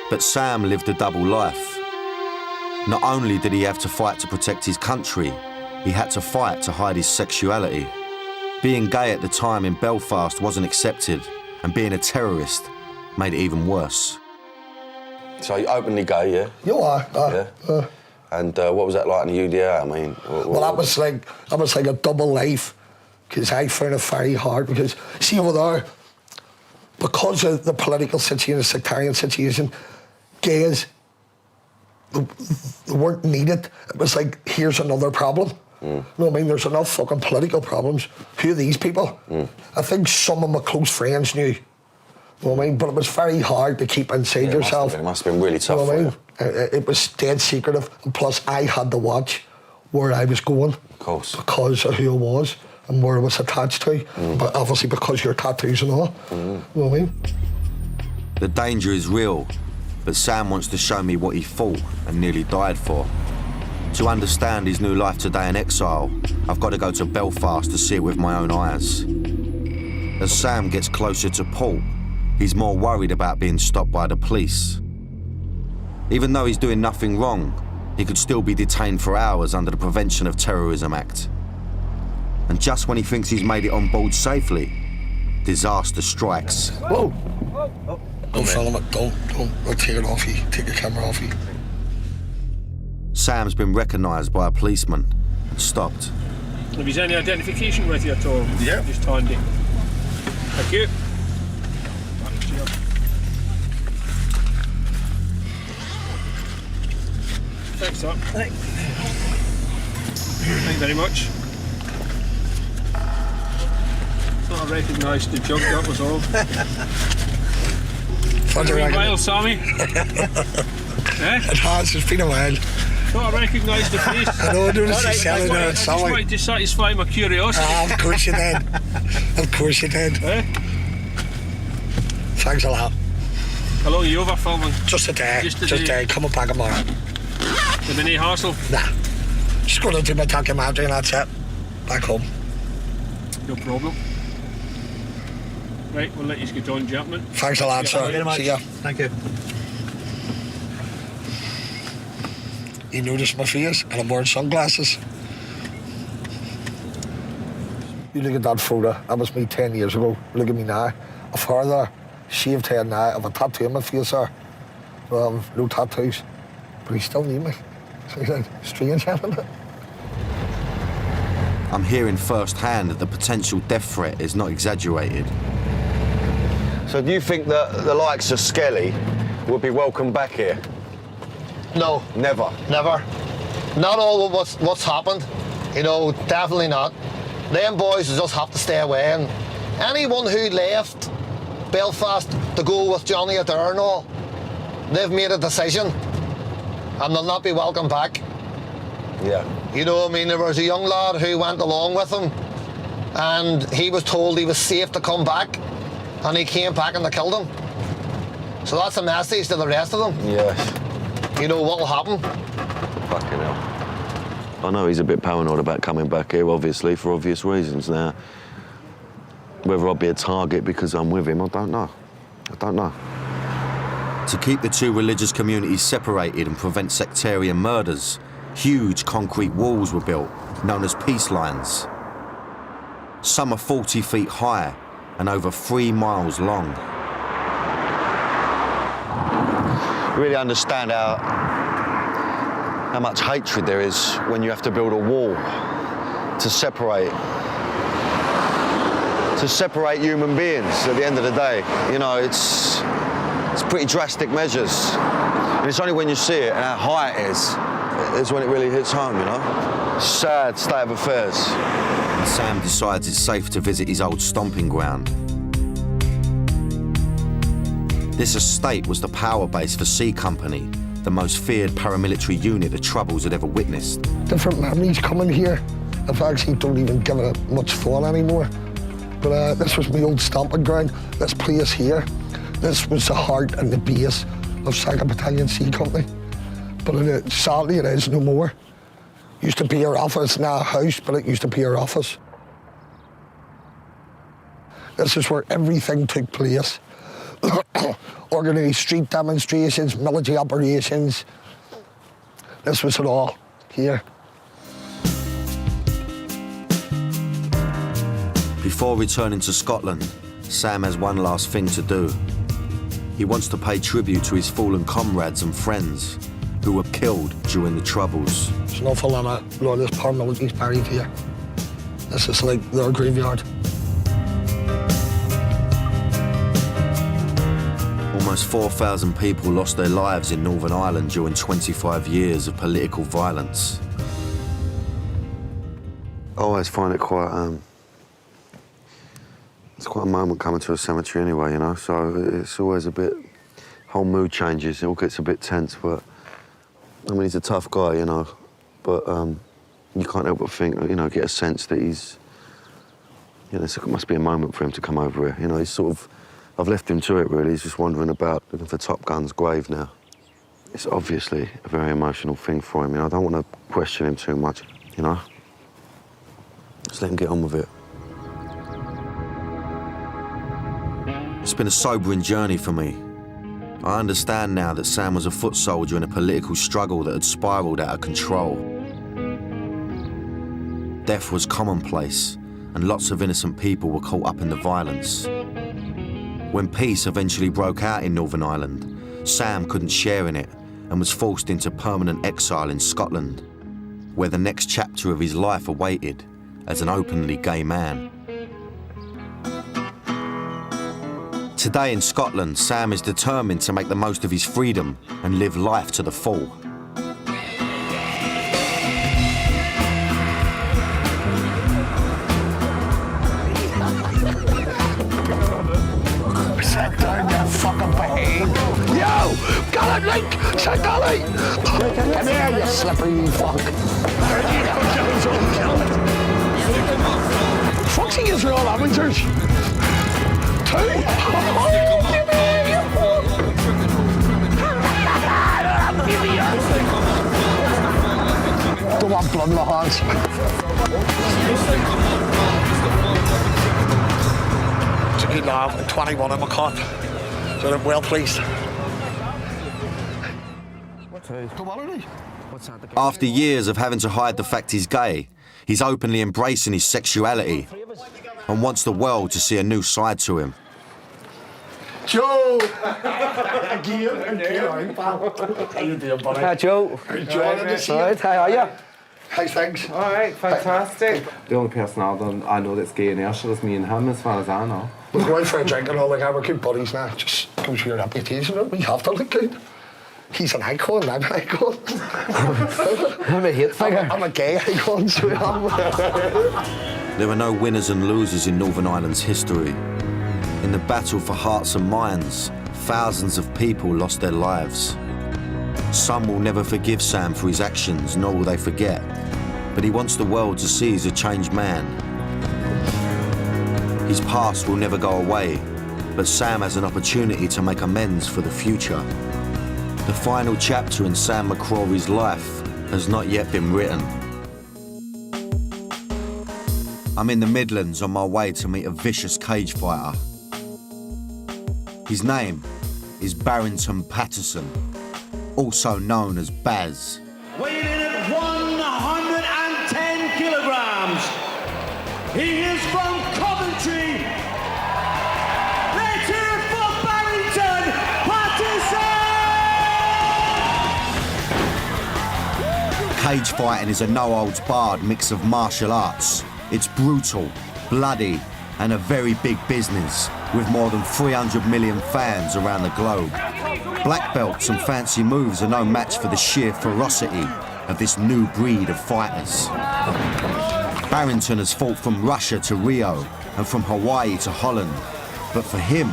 But Sam lived a double life. Not only did he have to fight to protect his country, he had to fight to hide his sexuality. Being gay at the time in Belfast wasn't accepted, and being a terrorist made it even worse. So you're openly gay, yeah? You are. Yeah. And what was that like in the UDA? I mean, well, that was like a double life, because I found it very hard. Because see over there, because of the political situation, the sectarian situation, gays they weren't needed. It was like, here's another problem. You know what I mean? There's enough fucking political problems. Who are these people? I think some of my close friends knew. You know what I mean? But it was very hard to keep inside yourself. It must have been really tough. You know what I mean? It was dead secretive, and plus I had to watch where I was going. Of course. Because of who I was and where I was attached to. But obviously because of your tattoos and all. You know what I mean? The danger is real, but Sam wants to show me what he fought and nearly died for. To understand his new life today in exile, I've got to go to Belfast to see it with my own eyes. As Sam gets closer to Paul, he's more worried about being stopped by the police. Even though he's doing nothing wrong, he could still be detained for hours under the Prevention of Terrorism Act. And just when he thinks he's made it on board safely, disaster strikes. Whoa! Don't film it, don't. I'll take it off you, take the camera off you. Sam's been recognised by a policeman and stopped. Have you any identification with you at all? Yeah. Just handy. Thank you. Thanks, sir. Thank you very much. Thought I recognised the jug, that was all. It's been a while, Sammy. It has, it's been a while. Thought I recognised the face. I know, I noticed you selling there. I just wanted to satisfy my curiosity. Of course you did. Of course you did. Thanks a lot. How long are you over filming? Just a day. Just a day. Coming back tomorrow. Have any hassle? Nah. Just going to do my documentary and that's it. back home. No problem. Right, we'll let you get on, gentlemen. Thanks a lot, sir. See ya. Thank you. You noticed my face, and I'm wearing sunglasses. You look at that photo, that was me 10 years ago. Look at me now. A father, shaved head now, I have a tattoo on my face there. Well, I have no tattoos, but he still need me. So he's strange, isn't it? I'm hearing firsthand that the potential death threat is not exaggerated. So do you think that the likes of Skelly would be welcome back here? No. Never? Never. Not all of what's happened. You know, definitely not. Them boys just have to stay away. And anyone who left Belfast to go with Johnny Adair and all, they've made a decision. And they'll not be welcome back. Yeah. You know, I mean, there was a young lad who went along with him, and he was told he was safe to come back, and he came back and they killed him. So that's a message to the rest of them. Yes. You know what will happen? Fucking hell. I know he's a bit paranoid about coming back here, obviously, for obvious reasons. Now, whether I'll be a target because I'm with him, I don't know. I don't know. To keep the two religious communities separated and prevent sectarian murders, huge concrete walls were built, known as peace lines. Some are 40 feet high and over 3 miles long. Really understand how much hatred there is when you have to build a wall to separate human beings at the end of the day. You know, it's pretty drastic measures. And it's only when you see it and how high it is when it really hits home, you know? Sad state of affairs. And Sam decides it's safe to visit his old stomping ground. This estate was the power base for C Company, the most feared paramilitary unit the Troubles had ever witnessed. Different memories coming here. I actually don't even give it much thought anymore. But this was my old stomping ground, this place here. This was the heart and the base of 2nd Battalion C Company. But sadly it is no more. Used to be our office, now a house, but it used to be our office. This is where everything took place. Organised street demonstrations, military operations. This was it all here. Before returning to Scotland, Sam has one last thing to do. He wants to pay tribute to his fallen comrades and friends who were killed during the Troubles. There's an awful lot of loyalist paramilitaries buried here. This is like their graveyard. Almost 4,000 people lost their lives in Northern Ireland during 25 years of political violence. I always find it quite, it's quite a moment coming to a cemetery anyway, you know, so it's always a bit, whole mood changes, it all gets a bit tense, but, I mean, he's a tough guy, you know, but you can't help but think, you know, get a sense that he's, you know, it must be a moment for him to come over here, you know, he's sort of, I've left him to it, really. He's just wandering about, looking for Top Gun's grave now. It's obviously a very emotional thing for him. You know, I don't want to question him too much, you know? Just let him get on with it. It's been a sobering journey for me. I understand now that Sam was a foot soldier in a political struggle that had spiralled out of control. Death was commonplace, and lots of innocent people were caught up in the violence. When peace eventually broke out in Northern Ireland, Sam couldn't share in it and was forced into permanent exile in Scotland, where the next chapter of his life awaited as an openly gay man. Today in Scotland, Sam is determined to make the most of his freedom and live life to the full. Sit down, you fucking behave. Yo! Got it, Link! Sit down, Link! Come here, you slippery fuck. Foxy is all amateurs. 2? Don't want blood in my hands. It's a good laugh, and 21 in my cup. So I'm well pleased. After years of having to hide the fact he's gay, he's openly embracing his sexuality and wants the world to see a new side to him. Joe! How you doing, buddy? Hi, Joe. Enjoying to see you. Right, how are you? How's things? All right, fantastic. The only person I know that's gay in Ayrshire is me and him, as far as I know. We're going for a drink and all, like, we're good buddies now. Just comes with your reputation, we have to look good. He's an icon, I'm an icon. I'm a hate figure. I'm a gay icon, so There are no winners and losers in Northern Ireland's history. In the battle for hearts and minds, thousands of people lost their lives. Some will never forgive Sam for his actions, nor will they forget. But he wants the world to see he's a changed man. His past will never go away, but Sam has an opportunity to make amends for the future. The final chapter in Sam McCrory's life has not yet been written. I'm in the Midlands on my way to meet a vicious cage fighter. His name is Barrington Patterson, also known as Baz. Weighing in at 110 kilograms, he is from Coventry. Let's hear it for Barrington Patterson! Cage fighting is a no-holds-barred mix of martial arts. It's brutal, bloody, and a very big business, with more than 300 million fans around the globe. Black belts and fancy moves are no match for the sheer ferocity of this new breed of fighters. Barrington has fought from Russia to Rio and from Hawaii to Holland. But for him,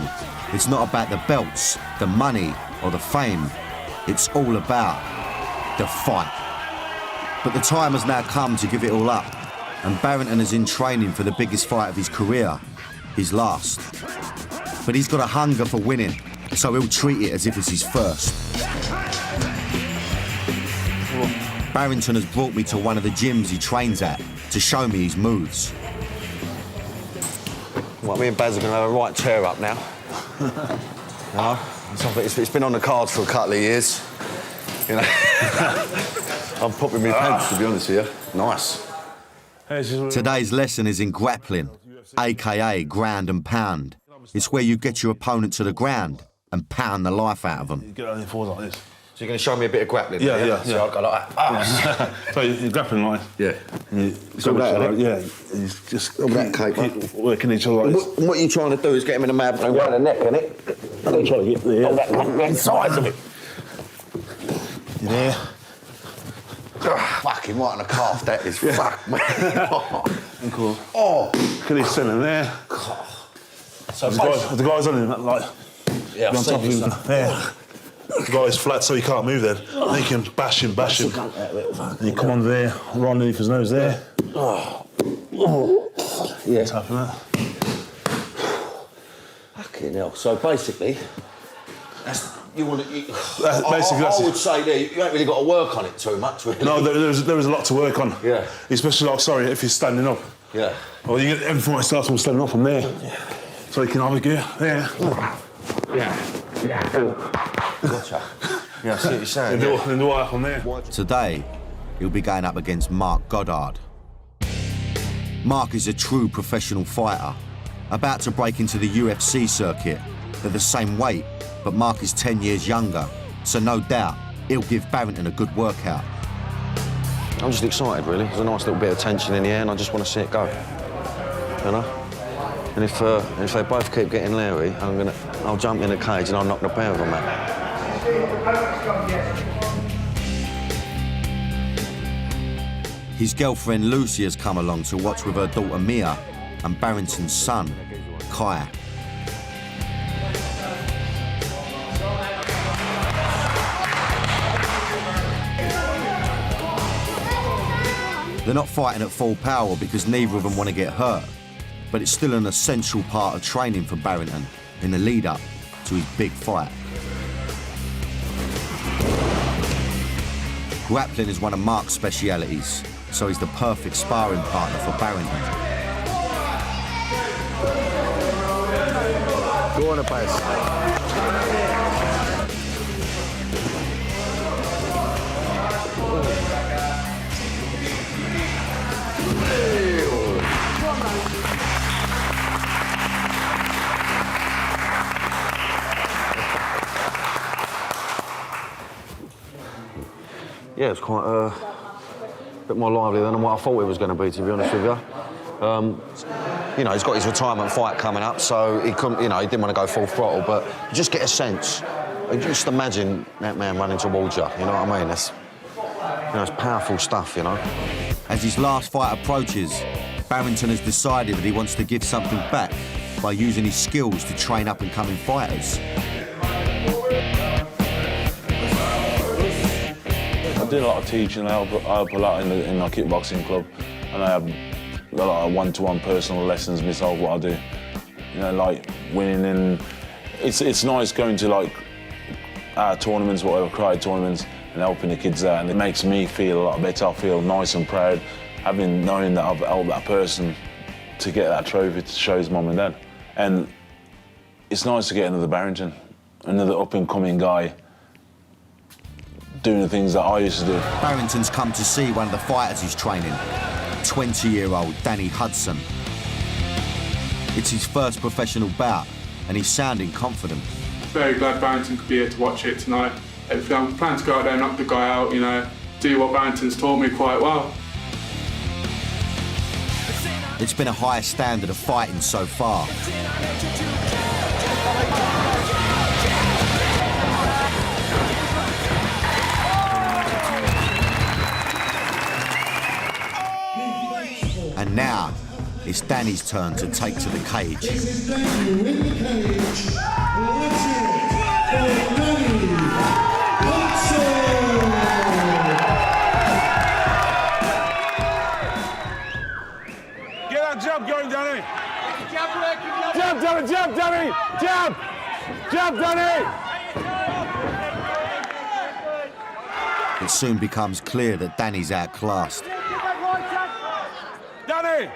it's not about the belts, the money, or the fame. It's all about the fight. But the time has now come to give it all up, and Barrington is in training for the biggest fight of his career, his last. But he's got a hunger for winning, so he'll treat it as if it's his first. Barrington has brought me to one of the gyms he trains at to show me his moves. Well, me and Baz are going to have a right tear up now. You know, it's been on the cards for a couple of years. You know, I'm popping my pants, to be honest with you. Nice. Today's lesson is in grappling, aka ground and pound. It's where you get your opponent to the ground and pound the life out of them. You get on your forwards like this. So you're going to show me a bit of grappling? Yeah. So I'll go like that. So you're grappling like. Yeah. It's all that, right? Yeah. You just all that cake, keep working each other like this. What you're trying to do is get him in a mad round the neck, innit? I'm trying to get there. That size of it. You there? Fucking right on the calf, that is. Fuck, man. Cool. Oh. Look at this centre there. So the guy's on him, like. Yeah, on top of him. Yeah. The guy's flat, so he can't move then. And you can bash him. And you come on there, right underneath his nose there. Yeah. Tap him out. Fucking hell. So basically, that's. I would say there, you ain't really got to work on it too much, really. No, there was a lot to work on. Yeah. Especially, like, sorry, if you're standing up. Yeah. Well, you get everything starts from standing up from there. Yeah. So you can have a go there. Yeah. Gotcha. Yeah, I see what you're saying. Then do I from there. Today, he'll be going up against Mark Goddard. Mark is a true professional fighter, about to break into the UFC circuit. They're the same weight, but Mark is 10 years younger, so no doubt he'll give Barrington a good workout. I'm just excited, really. There's a nice little bit of tension in the air, and I just want to see it go. You know? And if they both keep getting leery, I'll jump in the cage and I'll knock the pair of them out. His girlfriend Lucy has come along to watch with her daughter Mia and Barrington's son, Kai. They're not fighting at full power because neither of them want to get hurt, but it's still an essential part of training for Barrington in the lead-up to his big fight. Grappling is one of Mark's specialities, so he's the perfect sparring partner for Barrington. Go on, Abbas. Yeah, it's quite a bit more lively than what I thought it was going to be, to be honest with you. You know, he's got his retirement fight coming up, so he couldn't, you know, he didn't want to go full throttle, but you just get a sense. Just imagine that man running towards you, you know what I mean? That's, you know, it's powerful stuff, you know. As his last fight approaches, Barrington has decided that he wants to give something back by using his skills to train up-and-coming fighters. I do a lot of teaching. I help a lot in my kickboxing club, and I have a lot of one-to-one personal lessons myself. What I do, you know, like winning, and it's nice going to like our tournaments, whatever, karate tournaments, and helping the kids out, and it makes me feel a lot better. I feel nice and proud, knowing that I've helped that person to get that trophy to show his mum and dad, and it's nice to get another Barrington, another up-and-coming guy, doing the things that I used to do. Barrington's come to see one of the fighters he's training, 20-year-old Danny Hudson. It's his first professional bout, and he's sounding confident. Very glad Barrington could be here to watch it tonight. I'm planning to go out there and knock the guy out, you know, do what Barrington's taught me quite well. It's been a high standard of fighting so far. And now, it's Danny's turn to take to the cage. This is Danny in the cage. Watch it for Danny Hudson. Get that jab going, Danny. Jab, Danny, jab, Danny. Jab. Jab, Danny. It soon becomes clear that Danny's outclassed. Danny!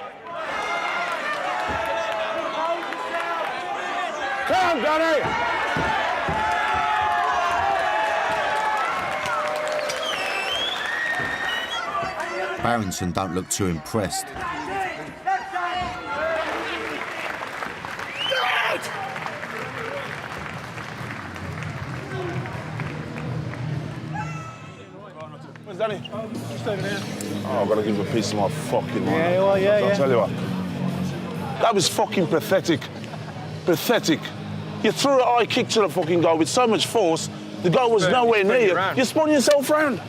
Come, Danny! Barrington don't look too impressed. Where's Danny? Just over there. Oh, I've got to give him a piece of my fucking mind. Yeah, well, yeah, I'll tell you what. That was fucking pathetic. Pathetic. You threw a high kick to the fucking guy with so much force, the guy was nowhere near you. You spun yourself round.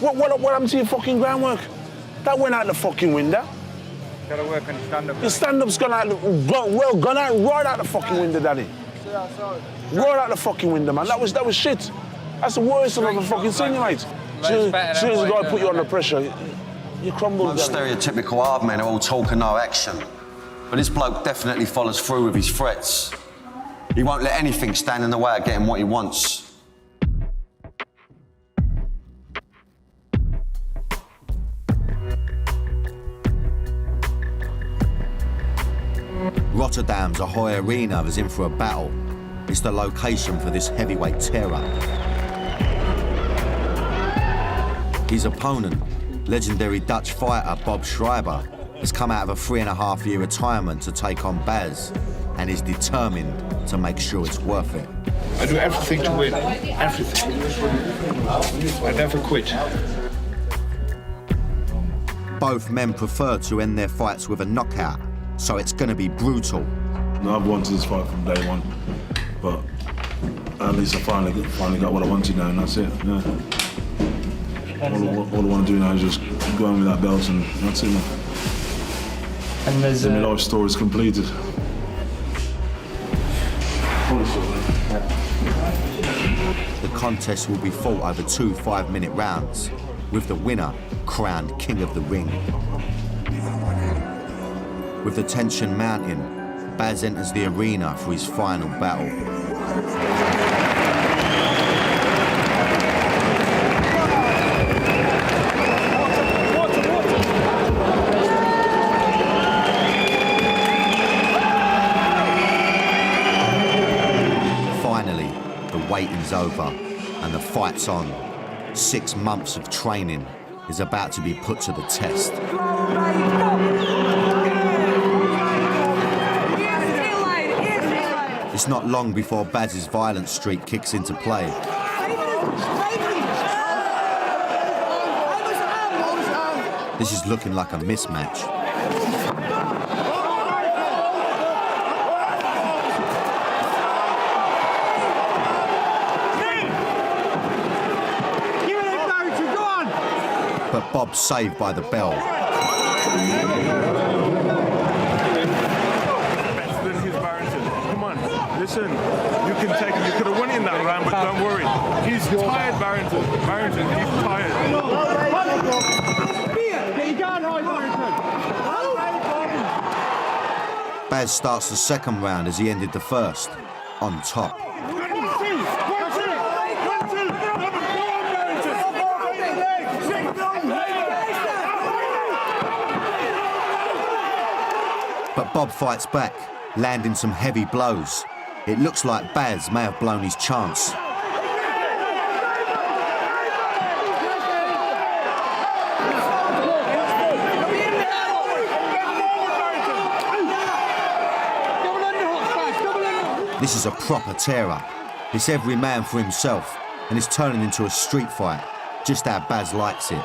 What happened to your fucking groundwork? That went out the fucking window. Got to work on your stand-up. Your stand-up's gone out, right out the fucking window, Danny. Right out the fucking window, man. That was shit. That's the worst I've ever fucking seen you, mate. As soon as the guy put you under pressure, you crumbled. Most stereotypical hard men are all talk and no action. But this bloke definitely follows through with his threats. He won't let anything stand in the way of getting what he wants. Rotterdam's Ahoy Arena is in for a battle. It's the location for this heavyweight terror. His opponent, legendary Dutch fighter Bob Schreiber, has come out of a 3.5-year retirement to take on Baz and is determined to make sure it's worth it. I do everything to win, everything. I never quit. Both men prefer to end their fights with a knockout, so it's going to be brutal. I've wanted this fight from day one, but at least I finally got what I wanted now, and that's it. Yeah. All I want to do now is just go in with that belt, and that's it, man. And there's my life story is completed. The contest will be fought over 2 5-minute rounds, with the winner crowned King of the Ring. With the tension mounting, Baz enters the arena for his final battle. over and the fight's on. 6 months of training is about to be put to the test. It's not long before Baz's violent streak kicks into play. This is looking like a mismatch. But Bob's saved by the bell. Come on, listen, you can take him. You could have won in that round, but don't worry. He's tired, Barrington. Barrington, he's tired. Baz starts the second round as he ended the first, on top. But Bob fights back, landing some heavy blows. It looks like Baz may have blown his chance. This is a proper tear-up. It's every man for himself, and it's turning into a street fight, just how Baz likes it.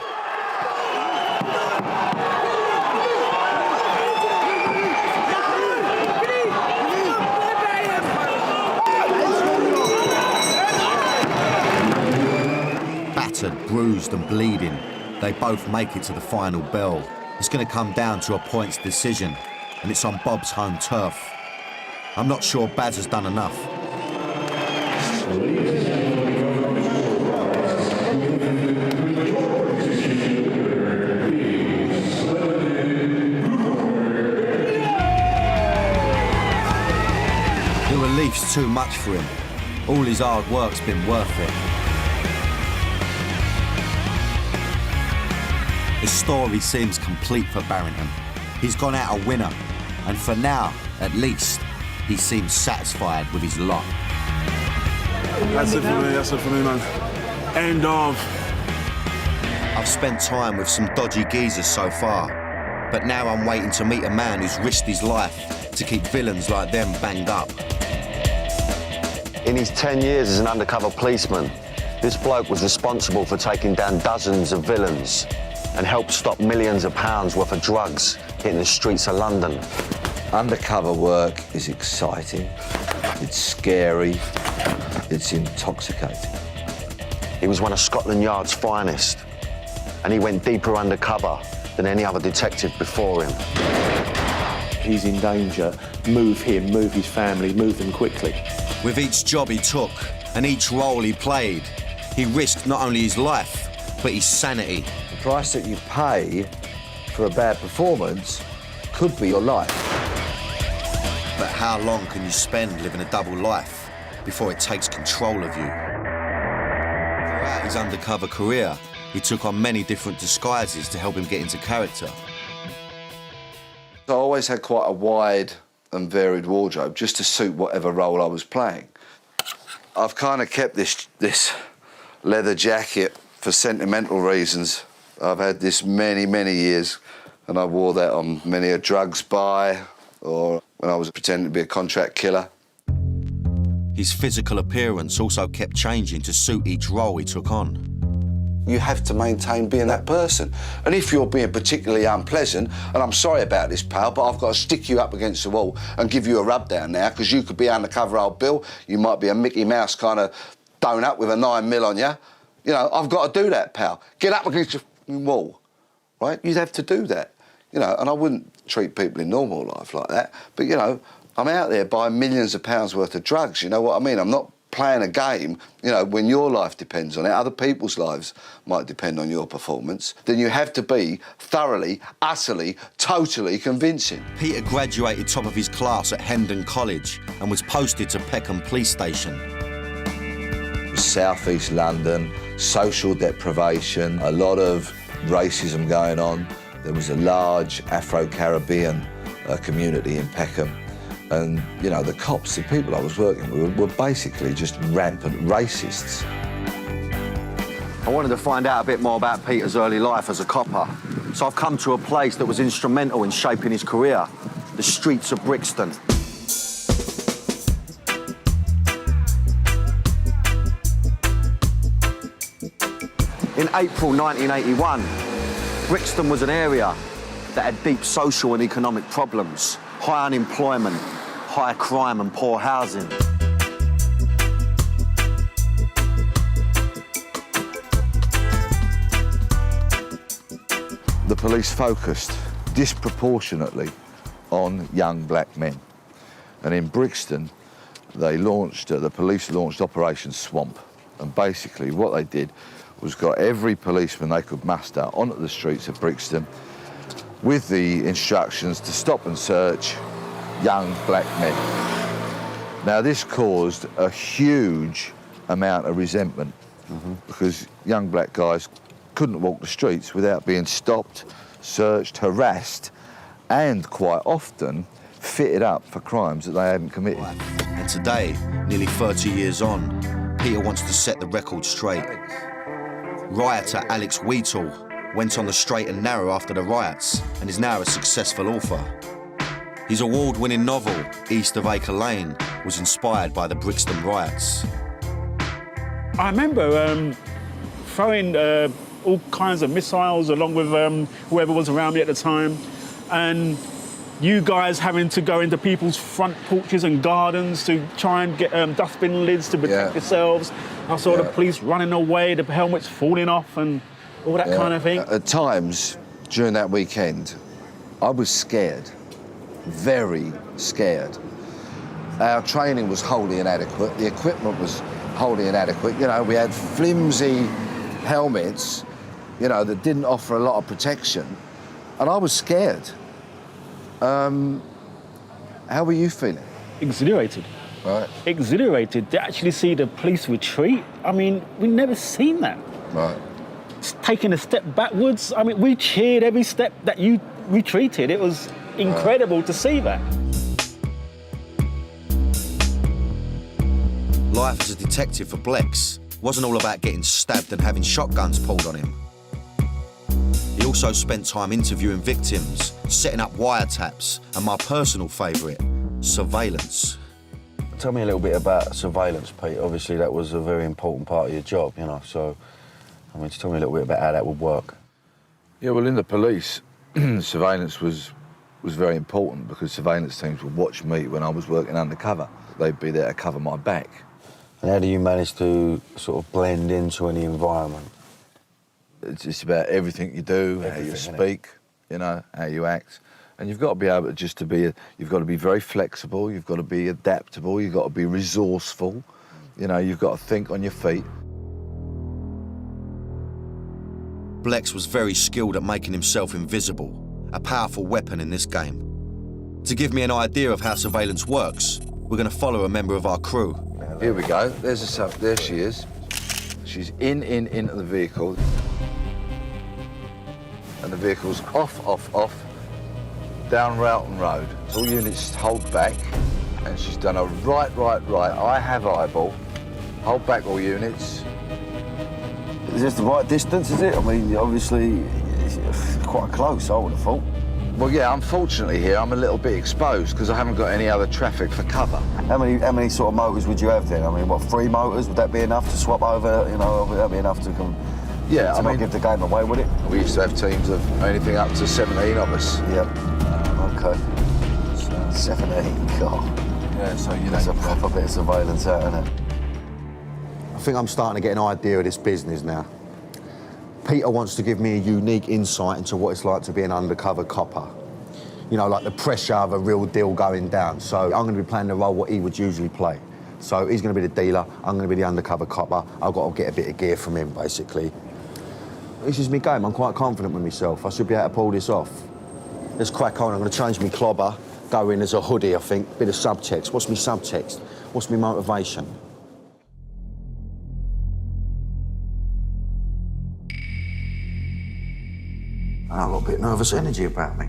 Battered, bruised and bleeding, they both make it to the final bell. It's going to come down to a points decision, and it's on Bob's home turf. I'm not sure Baz has done enough. The relief's too much for him. All his hard work's been worth it. The story seems complete for Barrington. He's gone out a winner, and for now, at least, he seems satisfied with his lot. That's it for me, man. End of. I've spent time with some dodgy geezers so far, but now I'm waiting to meet a man who's risked his life to keep villains like them banged up. In his 10 years as an undercover policeman, this bloke was responsible for taking down dozens of villains and helped stop millions of pounds worth of drugs hitting the streets of London. Undercover work is exciting, it's scary, it's intoxicating. He was one of Scotland Yard's finest, and he went deeper undercover than any other detective before him. He's in danger. Move him, move his family, move them quickly. With each job he took and each role he played, he risked not only his life, but his sanity. The price that you pay for a bad performance could be your life. But how long can you spend living a double life before it takes control of you? Throughout his undercover career, he took on many different disguises to help him get into character. I always had quite a wide and varied wardrobe just to suit whatever role I was playing. I've kind of kept this leather jacket for sentimental reasons. I've had this many, many years, and I wore that on many a drugs buy or when I was pretending to be a contract killer. His physical appearance also kept changing to suit each role he took on. You have to maintain being that person. And if you're being particularly unpleasant, and I'm sorry about this, pal, but I've got to stick you up against the wall and give you a rub down now, because you could be undercover old Bill, you might be a Mickey Mouse kind of donut with a 9mm on you. You know, I've got to do that, pal. Get up against the wall, right? You'd have to do that. You know, and I wouldn't treat people in normal life like that, but, you know, I'm out there buying millions of pounds worth of drugs, you know what I mean? I'm not playing a game, you know, when your life depends on it, other people's lives might depend on your performance, then you have to be thoroughly, utterly, totally convincing. Peter graduated top of his class at Hendon College and was posted to Peckham Police Station. South East London, social deprivation, a lot of racism going on. There was a large Afro-Caribbean community in Peckham, And, you know, the cops, the people I was working with, were basically just rampant racists. I wanted to find out a bit more about Peter's early life as a copper. So I've come to a place that was instrumental in shaping his career, the streets of Brixton. In April 1981, Brixton was an area that had deep social and economic problems, high unemployment, high crime and poor housing. The police focused disproportionately on young black men. And in Brixton, the police launched Operation Swamp. And basically what they did was got every policeman they could muster onto the streets of Brixton with the instructions to stop and search young black men. Now, this caused a huge amount of resentment because young black guys couldn't walk the streets without being stopped, searched, harassed, and quite often fitted up for crimes that they hadn't committed. And today, nearly 30 years on, Peter wants to set the record straight. Rioter Alex Wheatle went on the straight and narrow after the riots and is now a successful author. His award-winning novel, East of Acre Lane, was inspired by the Brixton riots. I remember throwing all kinds of missiles along with whoever was around me at the time, and you guys having to go into people's front porches and gardens to try and get dustbin lids to protect yourselves. I saw the police running away, the helmets falling off and all that kind of thing. At times, during that weekend, I was scared, very scared. Our training was wholly inadequate, the equipment was wholly inadequate. You know, we had flimsy helmets, you know, that didn't offer a lot of protection, and I was scared. How were you feeling? Exhilarated. Right. Exhilarated to actually see the police retreat. I mean, we've never seen that. Right. It's taking a step backwards. I mean, we cheered every step that you retreated. It was incredible to see that. Life as a detective for Blex wasn't all about getting stabbed and having shotguns pulled on him. He also spent time interviewing victims, setting up wiretaps, and my personal favourite, surveillance. Tell me a little bit about surveillance, Pete. Obviously, that was a very important part of your job, you know, so, I mean, just tell me a little bit about how that would work. Yeah, well, in the police, surveillance was very important because surveillance teams would watch me when I was working undercover. They'd be there to cover my back. And how do you manage to sort of blend into any environment? It's about everything you do, how you speak, you know, how you act. And you've got to be able to you've got to be very flexible, you've got to be adaptable, you've got to be resourceful, you know, you've got to think on your feet. Blex was very skilled at making himself invisible, a powerful weapon in this game. To give me an idea of how surveillance works, we're going to follow a member of our crew. Here we go, there she is. She's into the vehicle. And the vehicle's off, down Rowton Road. All units hold back, and she's done a right. I have eyeball. Hold back all units. Is this the right distance, is it? I mean, obviously, it's quite close, I would have thought. Well, yeah, unfortunately here, I'm a little bit exposed because I haven't got any other traffic for cover. How many sort of motors would you have then? I mean, what, 3 motors? Would that be enough to swap over, you know, would that be enough to come... Yeah, I mean, not give the game away, would it? We used to have teams of anything up to 17 of us. Yep. Okay. So 17, God. Yeah, so you know... That's a proper bit of surveillance out, isn't it? I think I'm starting to get an idea of this business now. Peter wants to give me a unique insight into what it's like to be an undercover copper. You know, like the pressure of a real deal going down. So I'm going to be playing the role what he would usually play. So he's going to be the dealer, I'm going to be the undercover copper. I've got to get a bit of gear from him, basically. This is my game, I'm quite confident with myself. I should be able to pull this off. Let's crack on, I'm going to change my clobber, go in as a hoodie, I think, bit of subtext. What's my subtext? What's my motivation? I've got a bit of nervous energy about me.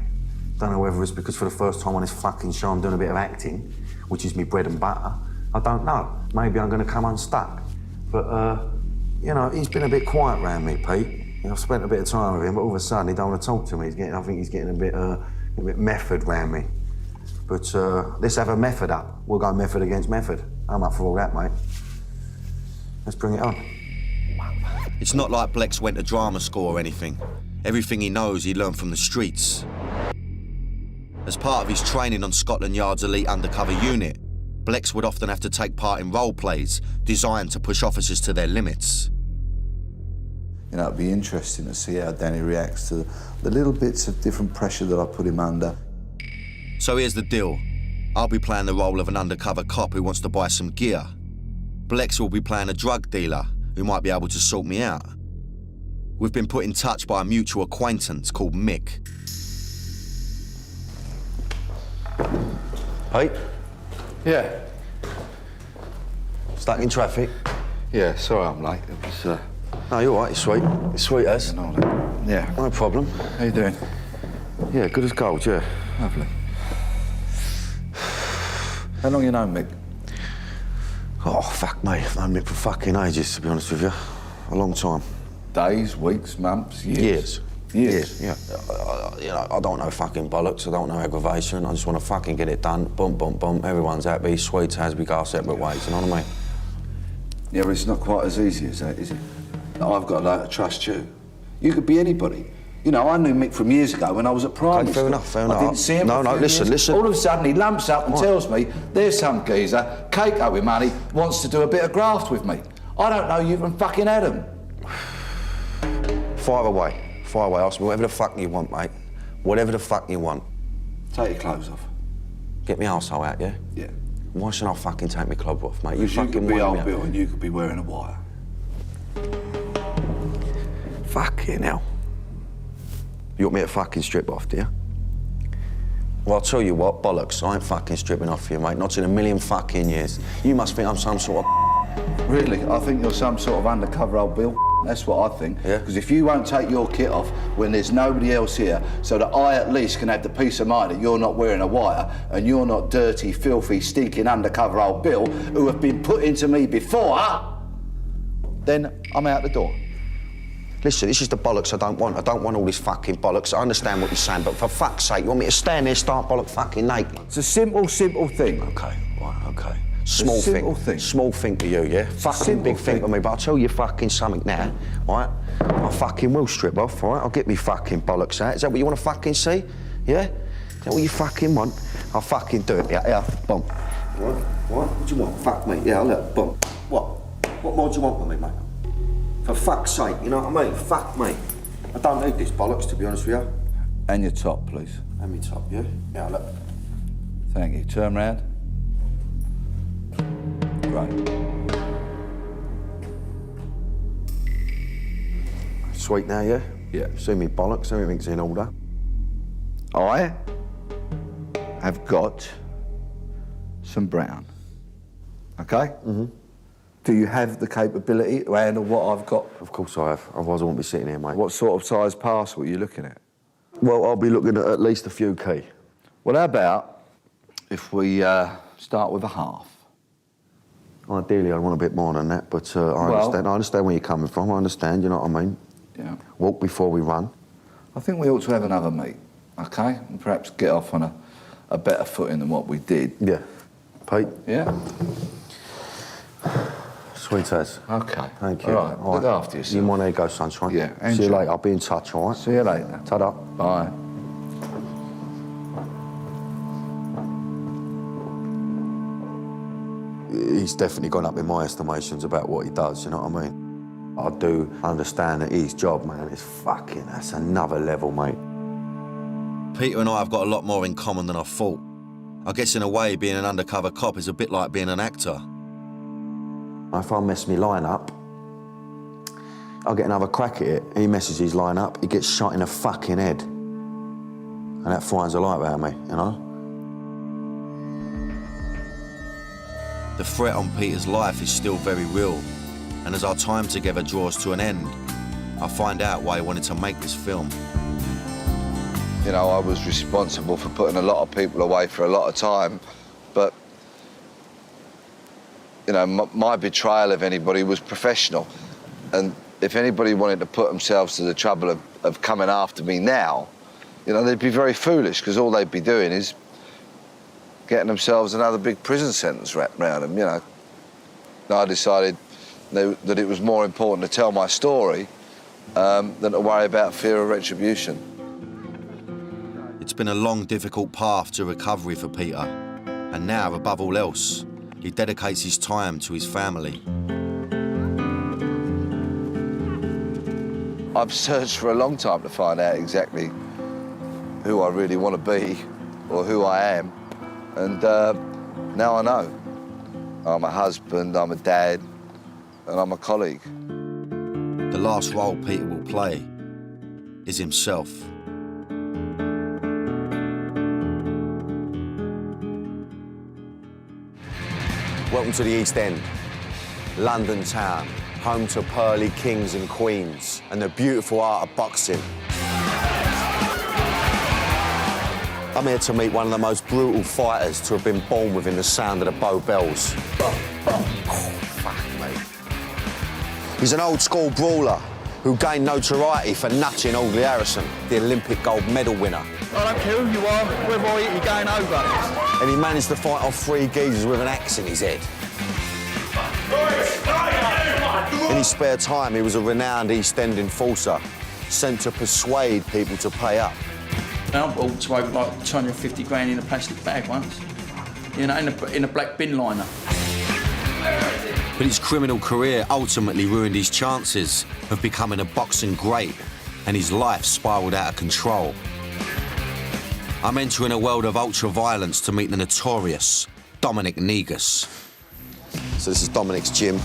Don't know whether it's because for the first time on this fucking show I'm doing a bit of acting, which is me bread and butter. I don't know. Maybe I'm going to come unstuck. But, you know, he's been a bit quiet around me, Pete. You know, I've spent a bit of time with him, but all of a sudden he don't want to talk to me. I think he's getting a bit method around me. But let's have a method up. We'll go method against method. I'm up for all that, mate. Let's bring it on. It's not like Blex went to drama school or anything. Everything he knows he learned from the streets. As part of his training on Scotland Yard's elite undercover unit, Blex would often have to take part in role plays designed to push officers to their limits. You know, it'd be interesting to see how Danny reacts to the little bits of different pressure that I put him under. So here's the deal. I'll be playing the role of an undercover cop who wants to buy some gear. Blex will be playing a drug dealer who might be able to sort me out. We've been put in touch by a mutual acquaintance called Mick. Pete? Yeah. Stuck in traffic? Yeah, sorry I'm late. It was, No, you're all right, it's sweet. It's sweet as. Yeah. No problem. How you doing? Yeah, good as gold, yeah. Lovely. How long you known Mick? Oh, fuck me. I've known Mick for fucking ages, to be honest with you. A long time. Days, weeks, months, years? Years, yeah. You know, I don't know fucking bollocks, I don't know aggravation, I just want to fucking get it done. Boom, boom, boom, everyone's happy, sweet as we go our separate ways, you know what I mean? Yeah, but it's not quite as easy as that, is it? I've got to learn to trust you. You could be anybody. You know, I knew Mick from years ago when I was at primary Okay, fair enough, fair enough. I didn't see him No, for no, a few listen, years. listen. All of a sudden he lumps up and tells me there's some geezer, cake up with money, wants to do a bit of graft with me. I don't know you even fucking had him. Fire away. Fire away. Ask me whatever the fuck you want, mate. Whatever the fuck you want. Take your clothes off. Get me arsehole out, yeah? Yeah. Why shouldn't I fucking take my club off, mate? You Because you fucking could be wind me old up. Bill and you could be wearing a wire. Fucking hell. You want me to fucking strip off, do you? Well, I'll tell you what, bollocks, I ain't fucking stripping off for you, mate. Not in a million fucking years. You must think I'm some sort of... Really? I think you're some sort of undercover old Bill. That's what I think. Yeah? Because if you won't take your kit off when there's nobody else here, so that I at least can have the peace of mind that you're not wearing a wire and you're not dirty, filthy, stinking undercover old Bill who have been put into me before, then I'm out the door. Listen, this is the bollocks I don't want. I don't want all this fucking bollocks. I understand what you're saying, but for fuck's sake, you want me to stand there, start bollock fucking naked? It's a simple thing. Okay, right, okay. Small thing. Small thing to you, yeah? Fucking big thing to me, but I'll tell you fucking something now, right? I fucking will strip off, all right? I'll get me fucking bollocks out. Is that what you want to fucking see? Yeah? Is that what you fucking want? I'll fucking do it, yeah, boom. What do you want? Fuck me, yeah, look, boom. What more do you want from me, mate? For fuck's sake, you know what I mean? Fuck me. I don't need this bollocks, to be honest with you. And your top, please. And me top, yeah? Yeah, look. Thank you. Turn round. Great. Sweet now, yeah? Yeah. See me bollocks, everything's in order. I have got some brown. Okay? Mm-hmm. Do you have the capability to handle what I've got? Of course I have, otherwise I won't be sitting here, mate. What sort of size parcel are you looking at? Well, I'll be looking at least a few key. Well, how about if we start with a half? Ideally, I want a bit more than that, but I understand where you're coming from. I understand, you know what I mean? Yeah. Walk before we run. I think we ought to have another meet, okay? And perhaps get off on a better footing than what we did. Yeah. Pete? Yeah? Sweet as. Okay. Thank you. All right. Look after yourself. You want to go, sunshine? Yeah. See you enjoy. later. I'll be in touch, all right? See you later. Ta-da. Bye. He's definitely gone up in my estimations about what he does, you know what I mean? I do understand that his job, man, is fucking, that's another level, mate. Peter and I have got a lot more in common than I thought. I guess in a way, being an undercover cop is a bit like being an actor. If I mess me line up, I'll get another crack at it. He messes his line up, he gets shot in the fucking head. And that finds a light around me, you know? The threat on Peter's life is still very real, and as our time together draws to an end, I find out why he wanted to make this film. You know, I was responsible for putting a lot of people away for a lot of time, but, you know, my betrayal of anybody was professional. And if anybody wanted to put themselves to the trouble of coming after me now, you know, they'd be very foolish, because all they'd be doing is getting themselves another big prison sentence wrapped around them, you know. And I decided that it was more important to tell my story than to worry about fear of retribution. It's been a long, difficult path to recovery for Peter, and now, above all else, he dedicates his time to his family. I've searched for a long time to find out exactly who I really want to be or who I am, and now I know. I'm a husband, I'm a dad, and I'm a colleague. The last role Peter will play is himself. Welcome to the East End, London town, home to pearly kings and queens and the beautiful art of boxing. I'm here to meet one of the most brutal fighters to have been born within the sound of the Bow Bells. Oh, fuck me. He's an old-school brawler who gained notoriety for nutting Audley Harrison, the Olympic gold medal winner. I don't care who you are, whether I hit you going over. And he managed to fight off 3 geezers with an axe in his head. In his spare time, he was a renowned East End enforcer, sent to persuade people to pay up. I bought to over like 250 grand in a plastic bag once, you know, in a black bin liner. But his criminal career ultimately ruined his chances of becoming a boxing great, and his life spiralled out of control. I'm entering a world of ultra-violence to meet the notorious Dominic Negus. So this is Dominic's gym.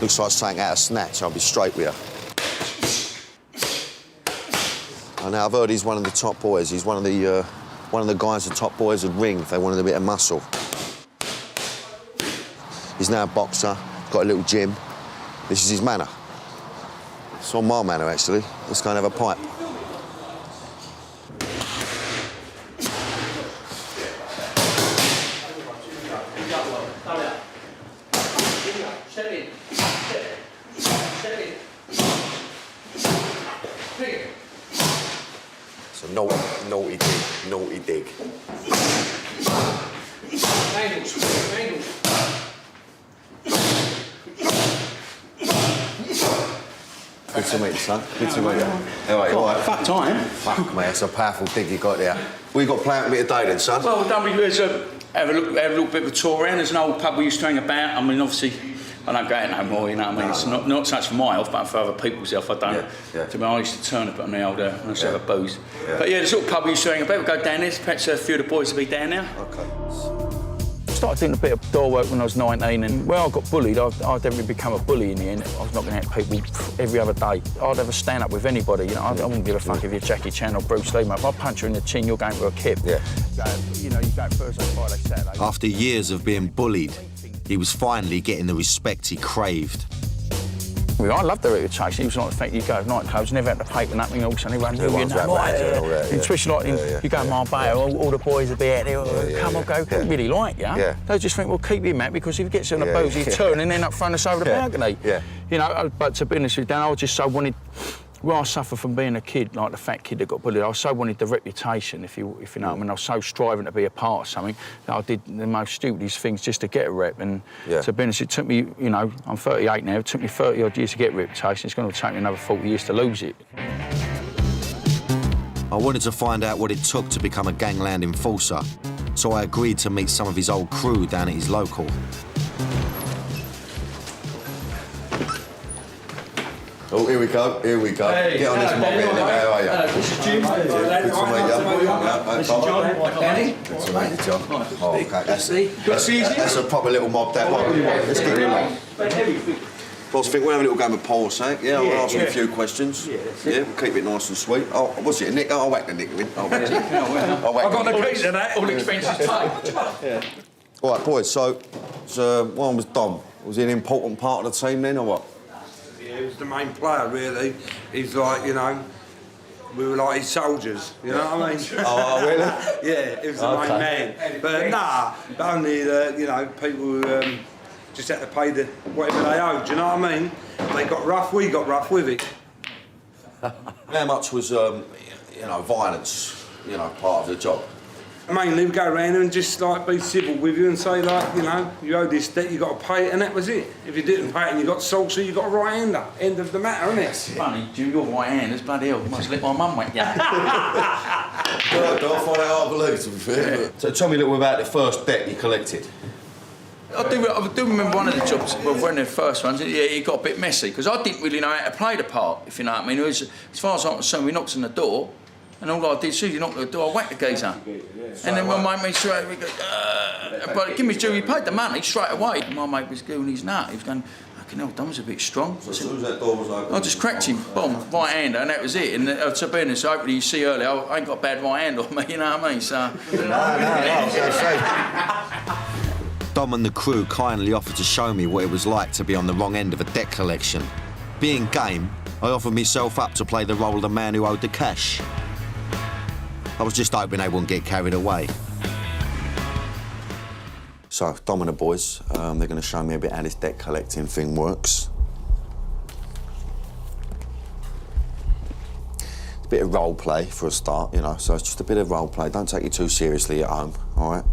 Looks like something out of Snatch, I'll be straight with you. And now I've heard he's one of the top boys. He's one of the guys the top boys would ring if they wanted a bit of muscle. He's now a boxer, got a little gym. This is his manor. It's on my manor, actually. Let's go and have a pipe. It's a naughty dig. Good to meet you, son. Good to meet you. How are you? All right? Fuck time. Fuck, mate, that's a powerful dig you got there. What you got planned a bit today then, son? Well, we've done have a little bit of a tour around. There's an old pub we used to hang about. I mean, obviously, I don't go out no more, you know what I mean? It's not so much for my health, but for other people's health, I don't. Yeah. To me, I used to turn up on the old, I used to have a booze. Yeah. But yeah, the sort of pub we used to hang about, we'd go down there, perhaps a few of the boys will be down now. Okay. I started doing a bit of door work when I was 19, and where I got bullied, I definitely become a bully in the end. I was knocking out people every other day. I'd have a stand up with anybody, you know. I wouldn't give a fuck if you're Jackie Chan or Bruce Lee, mate. If I punch you in the chin, you're going for a kip. Yeah. You know, you go Thursday, Friday, Saturday. After years of being bullied, he was finally getting the respect he craved. I loved the reputation. It was like the fact you go to nightclubs, never had to pay for nothing, all of a sudden everyone knew you, especially like you go in Marbella, all the boys would be out there, come on, go, they really like you. They just think, well, keep him out, because if he gets on a booze, he'll turn and end up throwing us over the balcony. You know, but to be honest with you, Dan, I just so wanted, where I suffered from being a kid, like the fat kid that got bullied, I so wanted the reputation, if you know what I mean. I was so striving to be a part of something that I did the most stupidest things just to get a rep. And to be honest, it took me, you know, I'm 38 now, it took me 30 odd years to get a reputation. It's going to take me another 40 years to lose it. I wanted to find out what it took to become a gangland enforcer, so I agreed to meet some of his old crew down at his local. Oh, here we go. Hey, get on this mob here. How are you? This is Jim. Good to meet you. This is John. Danny. Good to meet you, John. Oh, okay. That's a proper little mob, that one. Let's get it on. Boss, I think we'll have a little game of pool or something. Yeah, we'll ask you a few questions. Yeah, we'll keep it nice and sweet. Oh, what's it, a nick? I'll whack the nick in. I've got the keys to that. All expenses paid. All right, boys, so one was Dom. Was he an important part of the team then, or what? Yeah, he was the main player, really. He's like, you know, we were like his soldiers, you know what I mean? Oh, really? Yeah, he was the main man. But but only the, people who just had to pay whatever they owed, do you know what I mean? They got rough, we got rough with it. How much was, violence, part of the job? Mainly we go around and just be civil with you and say you owe this debt, you got to pay it, and that was it. If you didn't pay it and you got salsa, you got a right hander. End of the matter, isn't it? It's funny, you're right handers, bloody hell, must let my mum went, yeah. I find that hard to believe, to be fair. Yeah. So tell me a little about the first debt you collected. I do remember one of the jobs, one of the first ones, it got a bit messy, because I didn't really know how to play the part, if you know what I mean. It was, as far as I'm concerned, we knocked on the door, and all I did, as soon as you knocked on the door, I whacked the geezer. And then my mate straight away, but give me his due, he paid the money straight away. My mate was giving his nut, he was going, fucking hell, Dom's a bit strong. So as soon as that door was open... I just cracked him, boom, right hander, and that was it. And to be honest, hopefully you see earlier, I ain't got a bad right hand on me, you know what I mean? So... I was going to say... Dom and the crew kindly offered to show me what it was like to be on the wrong end of a debt collection. Being game, I offered myself up to play the role of the man who owed the cash. I was just hoping they wouldn't get carried away. So, Dom and the boys, they're going to show me a bit how this debt collecting thing works. It's a bit of role play for a start, so it's just a bit of role play. Don't take it too seriously at home, all right?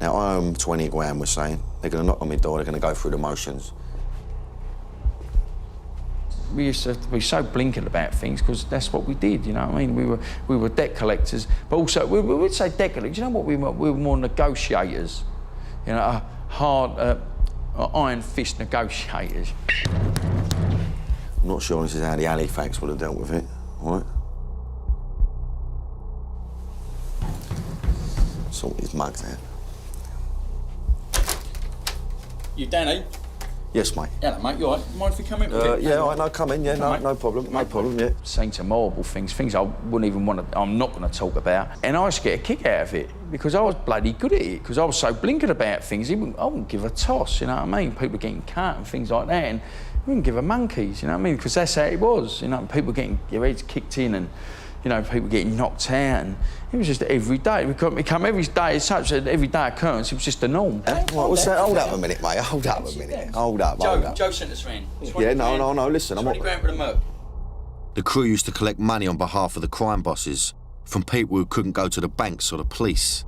Now, I owe them 20 grand, we're saying. They're going to knock on my door, they're going to go through the motions. We used to be so blinkered about things because that's what we did, you know what I mean? We were debt collectors, but also, we would say debt collectors, you know what we were? We were more negotiators, hard, iron fist negotiators. I'm not sure this is how the Halifax would have dealt with it, all right? Sort his mugs out. You Danny? Yes, mate. Hello, mate, you all right? Mind if we come in? Yeah, all right, no, come in, yeah, no problem, no problem, yeah. Saying some horrible things I wouldn't even I'm not going to talk about. And I used to get a kick out of it because I was bloody good at it, because I was so blinkered about things, I wouldn't give a toss, you know what I mean? People getting cut and things like that, and I wouldn't give a monkeys, you know what I mean? Because that's how it was, people getting their heads kicked in and, people getting knocked out, and it was just every day. It become every day, it's such an everyday occurrence, it was just the norm. What's that? Hold up a minute, mate, hold up a minute. Hold up. Joe sent us round. Yeah, no, listen, I'm not... 20 grand for the murk. The crew used to collect money on behalf of the crime bosses from people who couldn't go to the banks or the police.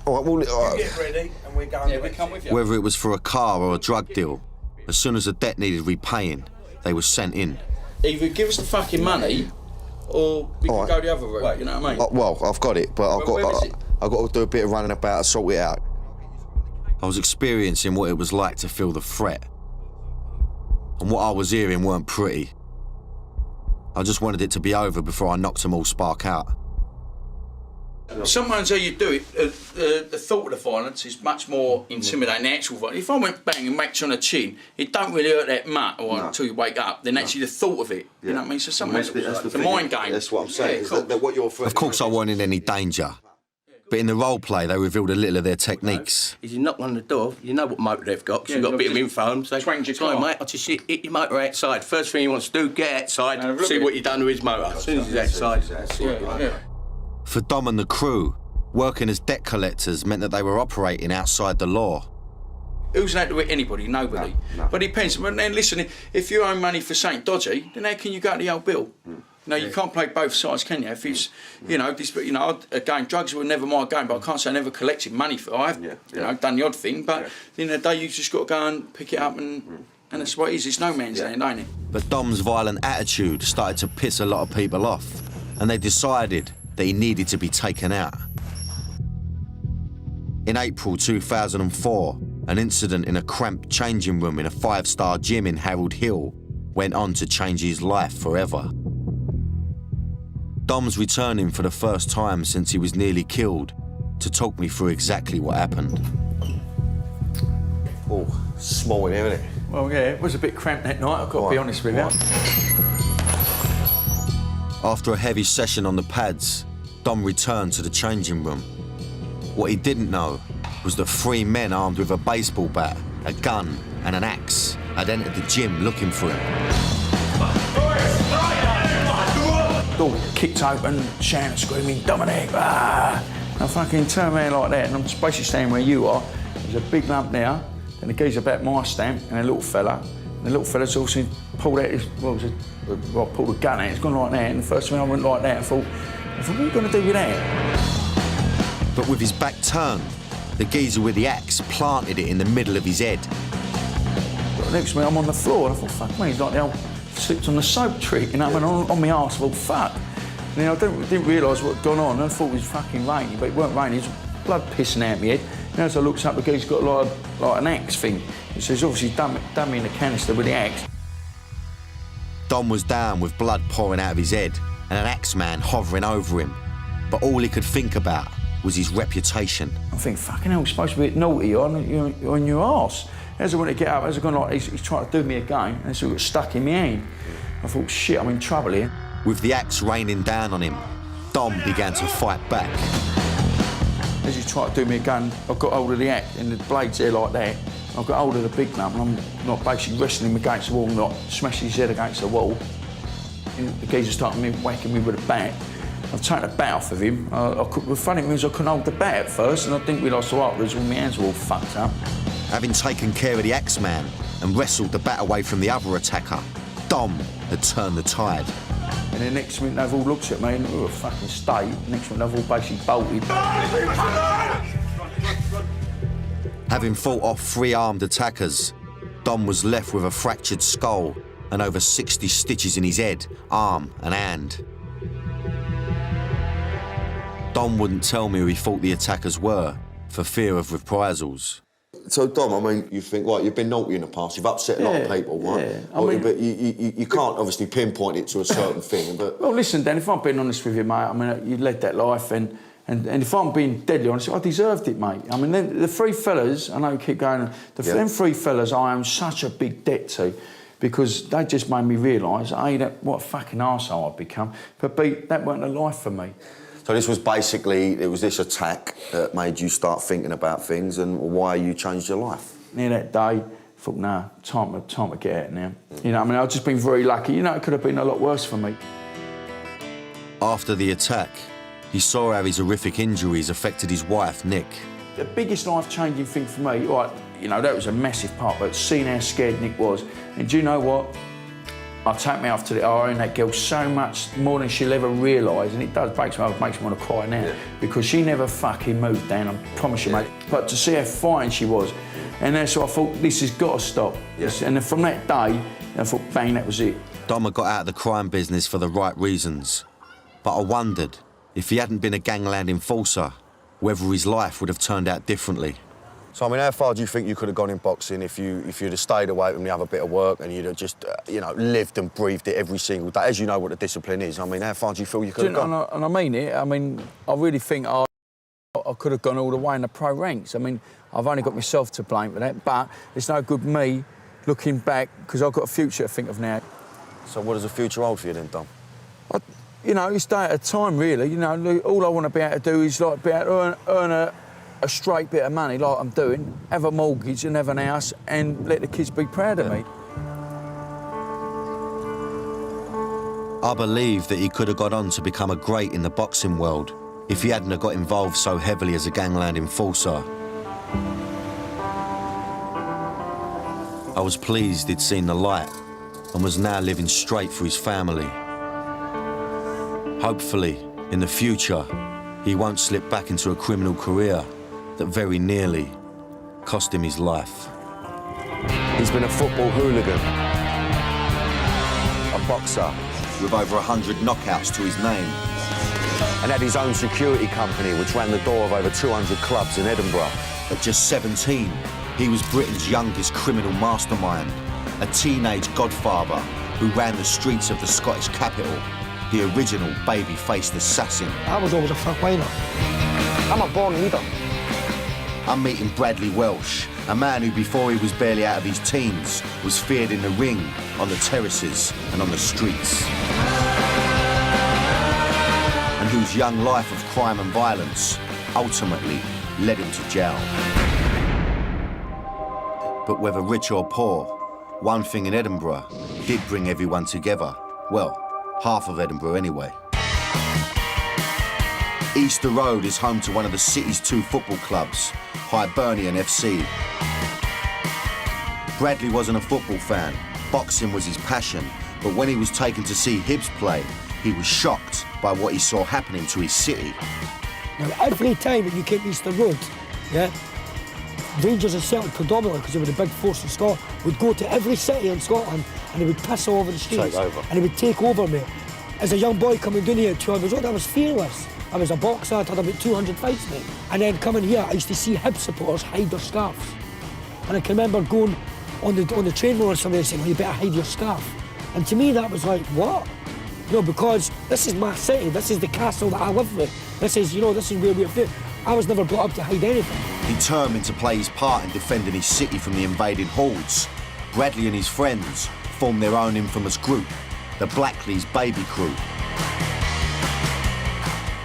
All right, well... Get ready and we're going we come with you. Whether it was for a car or a drug deal, as soon as the debt needed repaying, they were sent in. Either give us the fucking money, or we can go the other route, you know what I mean? Well, I've got it, but I've got to do a bit of running about to sort it out. I was experiencing what it was like to feel the threat. And what I was hearing weren't pretty. I just wanted it to be over before I knocked them all spark out. Sometimes how you do it, the thought of the violence is much more intimidating than actual violence. If I went bang and whacked you on the chin, it don't really hurt that much until you wake up, then actually the thought of it, you know what I mean? So sometimes it's the mind game. That's what I'm saying, Of course I wasn't in any danger. But in the role play, they revealed a little of their techniques. If you knock on the door, you know what motor they've got, because you've got a bit of info on them. So, sorry, mate, I'll just hit your motor outside. First thing he wants to do, get outside, see what you've done to his motor. As soon as he's outside. For Dom and the crew, working as debt collectors meant that they were operating outside the law. Who's allowed to hit anybody? Nobody. No. But it depends. But then listen, if you owe money for something dodgy, then how can you go to the old bill? You can't play both sides, can you? If it's, again, drugs were never my game, but I can't say I never collected money for. I've, done the odd thing, but at the end of the day, you just got to go and pick it up, and that's what it is. It's no man's land, ain't it? But Dom's violent attitude started to piss a lot of people off, and they decided that he needed to be taken out. In April 2004, an incident in a cramped changing room in a 5-star gym in Harold Hill went on to change his life forever. Dom's returning for the first time since he was nearly killed to talk me through exactly what happened. Oh, small in here, isn't it? Well, yeah, it was a bit cramped that night, I've got to be honest with you. After a heavy session on the pads, Dom returned to the changing room. What he didn't know was that 3 men armed with a baseball bat, a gun and an axe had entered the gym looking for him. door kicked open, shouting and screaming, Dominic, ah! And I fucking turned around like that, and I'm just basically standing where you are. There's a big lump there, and the geezer about my stamp, and a little fella. And the little fella's also pulled out his, pulled a gun out, it's gone like that, and the first thing I went like that, I thought, what are you going to do with that? But with his back turned, the geezer with the axe planted it in the middle of his head. Next to me, I'm on the floor, and I thought, fuck me, he's like the old slipped on the soap trick, you know, and on my arse, I thought, fuck. And then I didn't realise what had gone on, and I thought it was fucking raining, but it weren't raining, it was blood pissing out my head. And as I looked up, the geezer's got like an axe thing. So he's obviously done me in a canister with the axe. Dom was down with blood pouring out of his head and an axe man hovering over him. But all he could think about was his reputation. I think, fucking hell, you're supposed to be a bit naughty on your arse. As I went to get up, as I gone like, he's trying to do me again, and so it got stuck in my hand. I thought, shit, I'm in trouble here. With the axe raining down on him, Dom began to fight back. As he tried to do me again, I got hold of the axe, and the blade's there like that. I got hold of the big lump, and I'm like basically wrestling him against the wall, and like smashing his head against the wall. And the geezer started whacking me with a bat. I've taken the bat off of him. The funny thing was I couldn't hold the bat at first, and I didn't realise till afterwards all my hands were all fucked up. Having taken care of the axe man and wrestled the bat away from the other attacker, Dom had turned the tide. And then next minute they've all looked at me and we were fucking state. Next minute they've all basically bolted. Having fought off 3 armed attackers, Dom was left with a fractured skull and over 60 stitches in his head, arm and hand. Dom wouldn't tell me who he thought the attackers were for fear of reprisals. So, Dom, I mean, you think, right, you've been naughty in the past, you've upset a lot of people, right? Yeah. But you can't obviously pinpoint it to a certain thing, but... Well, listen, Dan, if I'm being honest with you, mate, I mean, you led that life, and if I'm being deadly honest, I deserved it, mate. I mean, the 3 fellas, I know you keep going, them 3 fellas I am such a big debt to, because they just made me realise, A, what a fucking arsehole I've become, but B, that weren't a life for me. So this was basically, it was this attack that made you start thinking about things and why you changed your life? Near that day, I thought, nah, time to get out now. You know, I mean, I've just been very lucky. You know, it could have been a lot worse for me. After the attack, he saw how his horrific injuries affected his wife, Nick. The biggest life-changing thing for me, right, you know, that was a massive part, but seeing how scared Nick was. And do you know what? I take me off to the eye and that girl so much more than she'll ever realise, and it does makes me want to cry now, because she never fucking moved down, I promise you, mate. But to see how fine she was, and then so I thought, this has got to stop. And then from that day, I thought, bang, that was it. Dom had got out of the crime business for the right reasons, but I wondered if he hadn't been a gangland enforcer, whether his life would have turned out differently. So, I mean, how far do you think you could have gone in boxing if you'd have stayed away from the other bit of work and you'd have just, you know, lived and breathed it every single day? As you know what the discipline is, I mean, how far do you feel you could have gone? And I mean it. I mean, I really think I could have gone all the way in the pro ranks. I mean, I've only got myself to blame for that, but it's no good me looking back, because I've got a future to think of now. So what does the future hold for you then, Dom? You know, it's day at a time, really. You know, all I want to be able to do is, like, be able to earn a straight bit of money like I'm doing, have a mortgage and have an house, and let the kids be proud of me. I believe that he could have got on to become a great in the boxing world if he hadn't have got involved so heavily as a gangland enforcer. I was pleased he'd seen the light and was now living straight for his family. Hopefully, in the future, he won't slip back into a criminal career that very nearly cost him his life. He's been a football hooligan, a boxer with over 100 knockouts to his name, and had his own security company which ran the door of over 200 clubs in Edinburgh. At just 17, he was Britain's youngest criminal mastermind, a teenage godfather who ran the streets of the Scottish capital, the original baby-faced assassin. I was always a front liner. I'm a born leader. I'm meeting Bradley Welsh, a man who, before he was barely out of his teens, was feared in the ring, on the terraces and on the streets, and whose young life of crime and violence ultimately led him to jail. But whether rich or poor, one thing in Edinburgh did bring everyone together. Well, half of Edinburgh anyway. Easter Road is home to one of the city's 2 football clubs, Hibernian FC. Bradley wasn't a football fan. Boxing was his passion. But when he was taken to see Hibs play, he was shocked by what he saw happening to his city. Now, every time that you came to Easter Road, yeah, Rangers and Celtic predominantly, because they were the big force in Scotland, would go to every city in Scotland and they would piss all over the streets. Take over. And they would take over, mate. As a young boy coming down here at 200 years old, I was fearless. I was a boxer, I'd had about 200 fights, mate. And then coming here, I used to see Hibs supporters hide their scarves. And I can remember going on the train road and somebody saying, well, you better hide your scarf. And to me, that was like, what? You know, because this is my city, this is the castle that I live with. This is, you know, this is where we're from. I was never brought up to hide anything. Determined to play his part in defending his city from the invading hordes, Bradley and his friends formed their own infamous group, the Blackleys Baby Crew.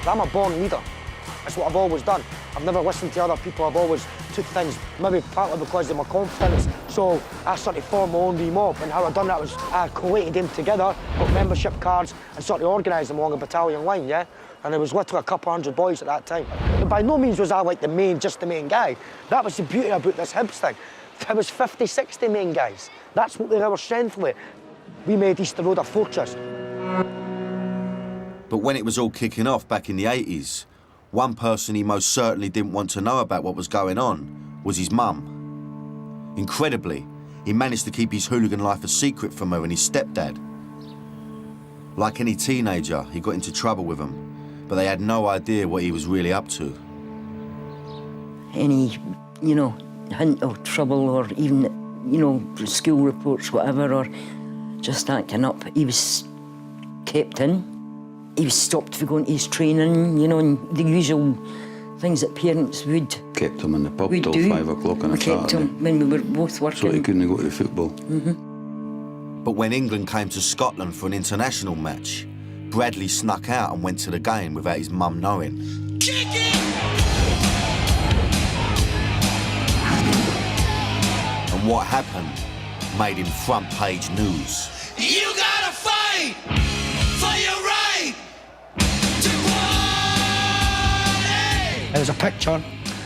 I'm a born leader. That's what I've always done. I've never listened to other people. I've always took things, maybe partly because of my confidence. So I started to form my own wee mob, and how I done that was I collated them together, got membership cards, and started to organise them along a battalion line, yeah? And there was literally a couple hundred boys at that time. But by no means was I like just the main guy. That was the beauty about this Hibs thing. There was 50, 60 main guys. That's what our strength was. We made Easter Road a fortress. But when it was all kicking off back in the 80s, one person he most certainly didn't want to know about what was going on was his mum. Incredibly, he managed to keep his hooligan life a secret from her and his stepdad. Like any teenager, he got into trouble with them, but they had no idea what he was really up to. Any, you know, hint of trouble or even, you know, school reports, whatever, or just acting up, he was kept in. He was stopped for going to his training, you know, and the usual things that parents would. Kept him in the pub till 5 o'clock on a Saturday. Saturday. Kept him when we were both working. So he couldn't go to the football. But when England came to Scotland for an international match, Bradley snuck out and went to the game without his mum knowing. And what happened made him front page news. You gotta fight for your right to party. There's a picture,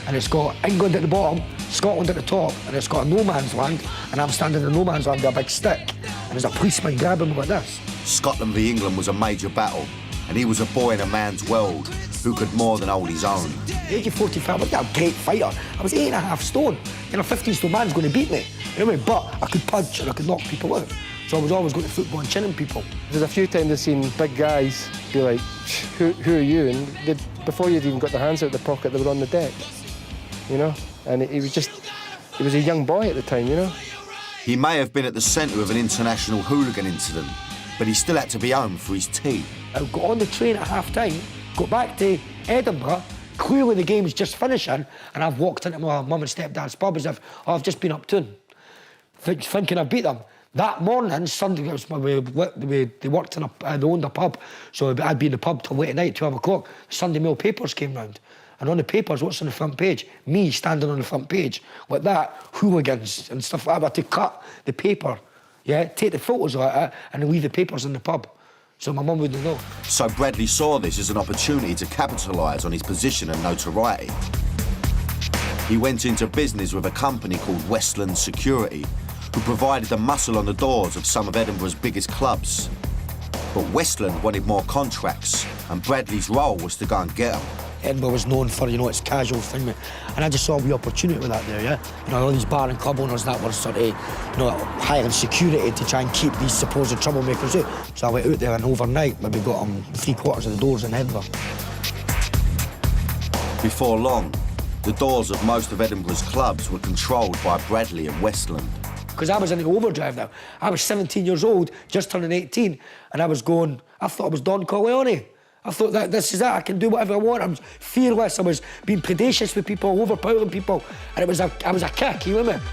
and it's got England at the bottom, Scotland at the top, and it's got a no man's land, and I'm standing in no man's land with a big stick, and there's a policeman grabbing me like this. Scotland v England was a major battle, and he was a boy in a man's world who could more than hold his own. At the age of 45, I was a great fighter. I was 8.5 stone. You know, 15-stone man's going to beat me. You know what I mean? But I could punch and I could knock people out. So I was always going to football and chinning people. There's a few times I've seen big guys be like, who are you? And before you'd even got their hands out of the pocket, they were on the deck, you know? And he was a young boy at the time, you know? He may have been at the centre of an international hooligan incident, but he still had to be home for his tea. I got on the train at half-time, got back to Edinburgh, clearly the game's just finishing, and I've walked into my mum and stepdad's pub as if I've just been up to them, thinking I've beat them. That morning, Sunday, they worked in they owned a pub, so I'd be in the pub till late at night, 12 o'clock. The Sunday Mail papers came round, and on the papers, what's on the front page? Me standing on the front page, like that, hooligans and stuff like that. I had to cut the paper, yeah, take the photos of it, and then leave the papers in the pub. So my mum wouldn't know. So Bradley saw this as an opportunity to capitalise on his position and notoriety. He went into business with a company called Westland Security, who provided the muscle on the doors of some of Edinburgh's biggest clubs. But Westland wanted more contracts, and Bradley's role was to go and get them. Edinburgh was known for, you know, its casual thing, mate. And I just saw a wee opportunity with that there, yeah? You know, all these bar and club owners that were sort of, you know, hiring security to try and keep these supposed troublemakers out. So I went out there and overnight, maybe got 3/4 of the doors in Edinburgh. Before long, the doors of most of Edinburgh's clubs were controlled by Bradley and Westland. Because I was in the overdrive now. I was 17 years old, just turning 18, and I was going, I thought I was Don Corleone. I thought that this is it, I can do whatever I want. I was fearless, I was being predacious with people, overpowering people, and I was a kick, you know what I mean?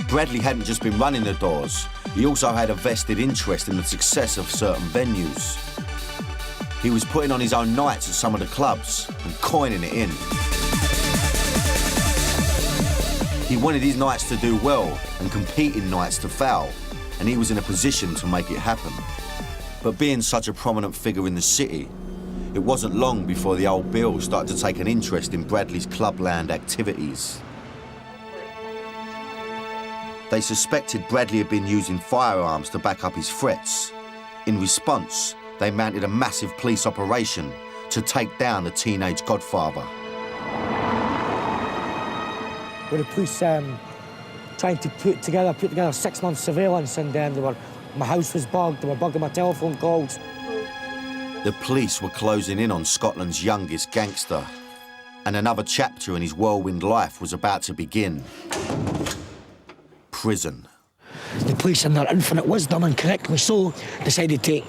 Bradley hadn't just been running the doors, he also had a vested interest in the success of certain venues. He was putting on his own nights at some of the clubs and coining it in. He wanted his nights to do well and competing nights to foul, and he was in a position to make it happen. But being such a prominent figure in the city, It wasn't long before the old Bill started to take an interest in Bradley's clubland activities. They suspected Bradley had been using firearms to back up his threats. In response, they mounted a massive police operation to take down the teenage godfather. With the police trying to put together 6 months surveillance, and my house was bugged, they were bugging my telephone calls. The police were closing in on Scotland's youngest gangster, and another chapter in his whirlwind life was about to begin. Prison. The police, in their infinite wisdom, and correctly so, decided to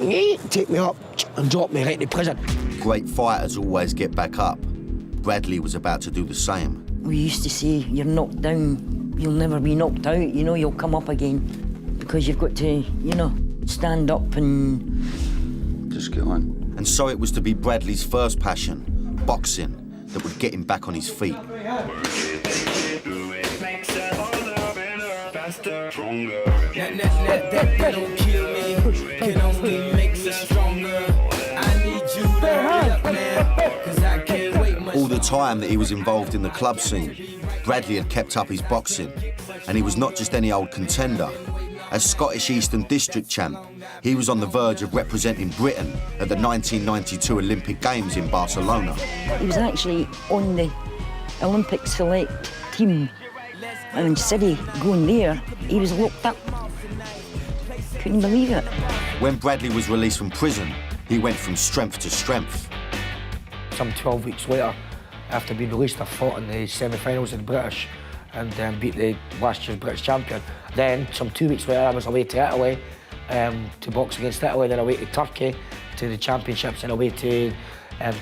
take me up and drop me right to prison. Great fighters always get back up. Bradley was about to do the same. We used to say, you're knocked down, you'll never be knocked out, you know, you'll come up again. Because you've got to, you know, stand up and... just get on. And so it was to be Bradley's first passion, boxing, that would get him back on his feet. All the time that he was involved in the club scene, Bradley had kept up his boxing, and he was not just any old contender. As Scottish Eastern District champ, he was on the verge of representing Britain at the 1992 Olympic Games in Barcelona. He was actually on the Olympic select team, and instead of going there, he was locked up. Couldn't believe it. When Bradley was released from prison, he went from strength to strength. Some 12 weeks later, after being released, I fought in the semi-finals of the British and beat the last year's British champion. Then, some 2 weeks later, I was away to Italy to box against Italy, then away to Turkey to the championships, and away to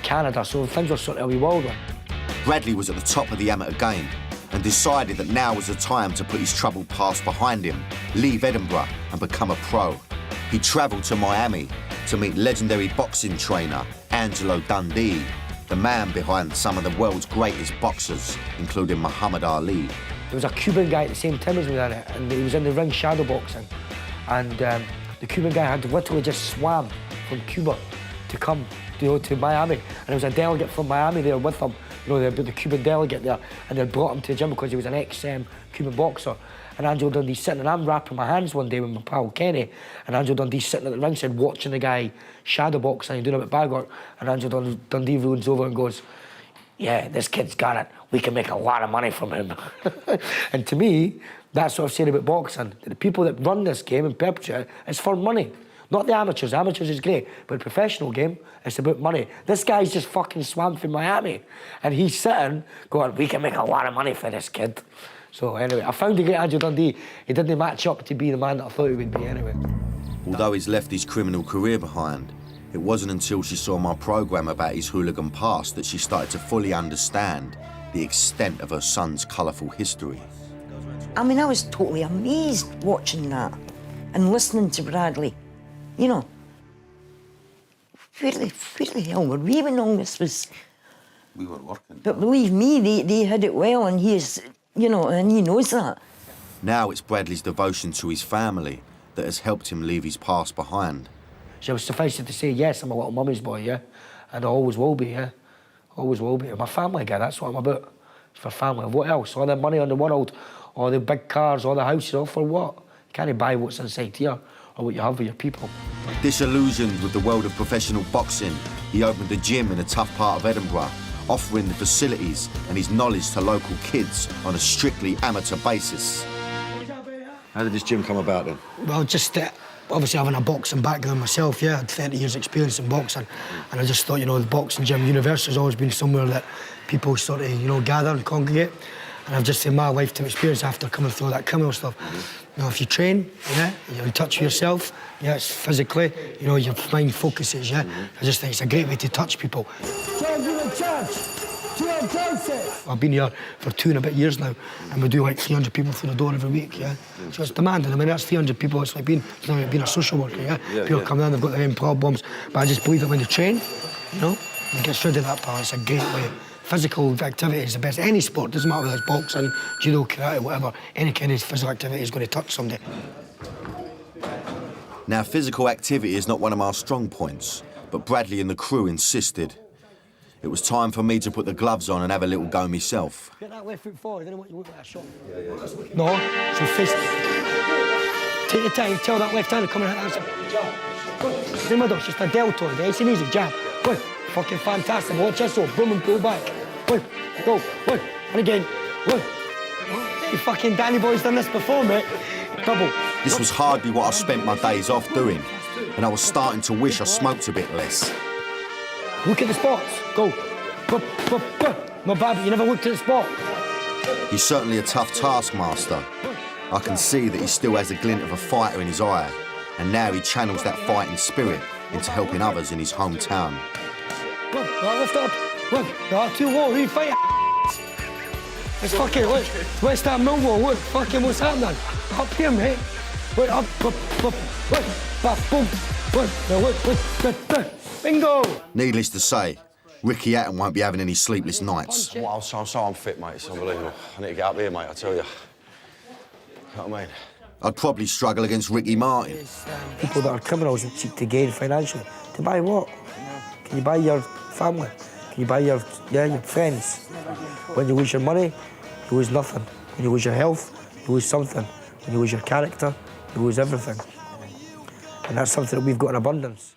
Canada. So things were sort of a wee whirlwind. Bradley was at the top of the amateur game and decided that now was the time to put his troubled past behind him, leave Edinburgh and become a pro. He travelled to Miami to meet legendary boxing trainer Angelo Dundee, the man behind some of the world's greatest boxers, including Muhammad Ali. There was a Cuban guy at the same time as me in it, and he was in the ring shadow boxing. And the Cuban guy had literally just swam from Cuba to come to Miami. And there was a delegate from Miami there with him, the Cuban delegate there, and they brought him to the gym because he was an ex-Cuban boxer. And Angelo Dundee's sitting, and I'm wrapping my hands one day with my pal Kenny, and Angelo Dundee's sitting at the ringside watching the guy shadow boxing and doing a bit bag work, and Angelo Dundee runs over and goes, "Yeah, this kid's got it. We can make a lot of money from him." And to me, that's what I've said about boxing. The people that run this game and perpetrate it, it's for money. Not the amateurs. Amateurs is great, but the professional game, it's about money. This guy's just fucking swam from Miami, and he's sitting going, "We can make a lot of money for this kid." So anyway, I found the great Angelo Dundee. He didn't match up to be the man that I thought he would be anyway. Although he's left his criminal career behind, it wasn't until she saw my programme about his hooligan past that she started to fully understand the extent of her son's colourful history. I mean, I was totally amazed watching that and listening to Bradley. You know, where the hell were we when all this was? We were working. But believe me, they had it well, and he's, and he knows that. Now it's Bradley's devotion to his family that has helped him leave his past behind. So suffice it to say, yes, I'm a little mummy's boy, yeah? And I always will be, yeah? Always will be. I'm a family guy, that's what I'm about. It's for family. What else? All the money in the world, all the big cars, all the houses, all for what? You can't buy what's inside here or what you have with your people. Disillusioned with the world of professional boxing, he opened a gym in a tough part of Edinburgh, offering the facilities and his knowledge to local kids on a strictly amateur basis. How did this gym come about then? Well, just obviously having a boxing background myself, yeah, I had 30 years experience in boxing, and I just thought, the boxing gym, university's always been somewhere that people sort of, gather and congregate, and I've just in my lifetime experience after coming through that criminal stuff, if you train, yeah, you're in touch with yourself, yeah, it's physically, your mind focuses, yeah, I just think it's a great way to touch people. I've been here for 2 and a bit years now, and we do like 300 people through the door every week, yeah? So it's demanding. I mean, that's 300 people. It's like being a social worker, yeah? People come in, they've got their own problems, but I just believe that when you train, it gets rid of that part. It's a great way. Physical activity is the best. Any sport, doesn't matter whether it's boxing, judo, karate, whatever, any kind of physical activity is going to touch somebody. Now, physical activity is not one of our strong points, but Bradley and the crew insisted. It was time for me to put the gloves on and have a little go myself. Get that left foot forward, I don't want you to look at that shot. No, so fist. Take your time, tell that left hand to come and hit that. In the middle, it's just a deltoid, eh? It's an easy jab. One, fucking fantastic. Watch this, so boom and pull back. One, go, one, and again, one. You fucking Danny boy's done this before, mate. Double. This was hardly what I spent my days off doing, and I was starting to wish I smoked a bit less. Look at the spots. Go. Not bad, but you never looked at the spot. He's certainly a tough taskmaster. I can see that he still has a glint of a fighter in his eye, and now he channels that fighting spirit into helping others in his hometown. Look, lift up. Look, too low. Who you fighting? It's fucking, look, West Ham Millwall, look, fucking what's happening? Up here, mate. Look, up, look, boom, look, bingo! Needless to say, Ricky Hatton won't be having any sleepless nights. I'm so unfit, mate. It's unbelievable. I need to get up here, mate, I tell you. You know what I mean? I'd probably struggle against Ricky Martin. People that are criminals and seek to gain financially. To buy what? Can you buy your family? Can you buy your friends? When you lose your money, you lose nothing. When you lose your health, you lose something. When you lose your character, you lose everything. And that's something that we've got in abundance.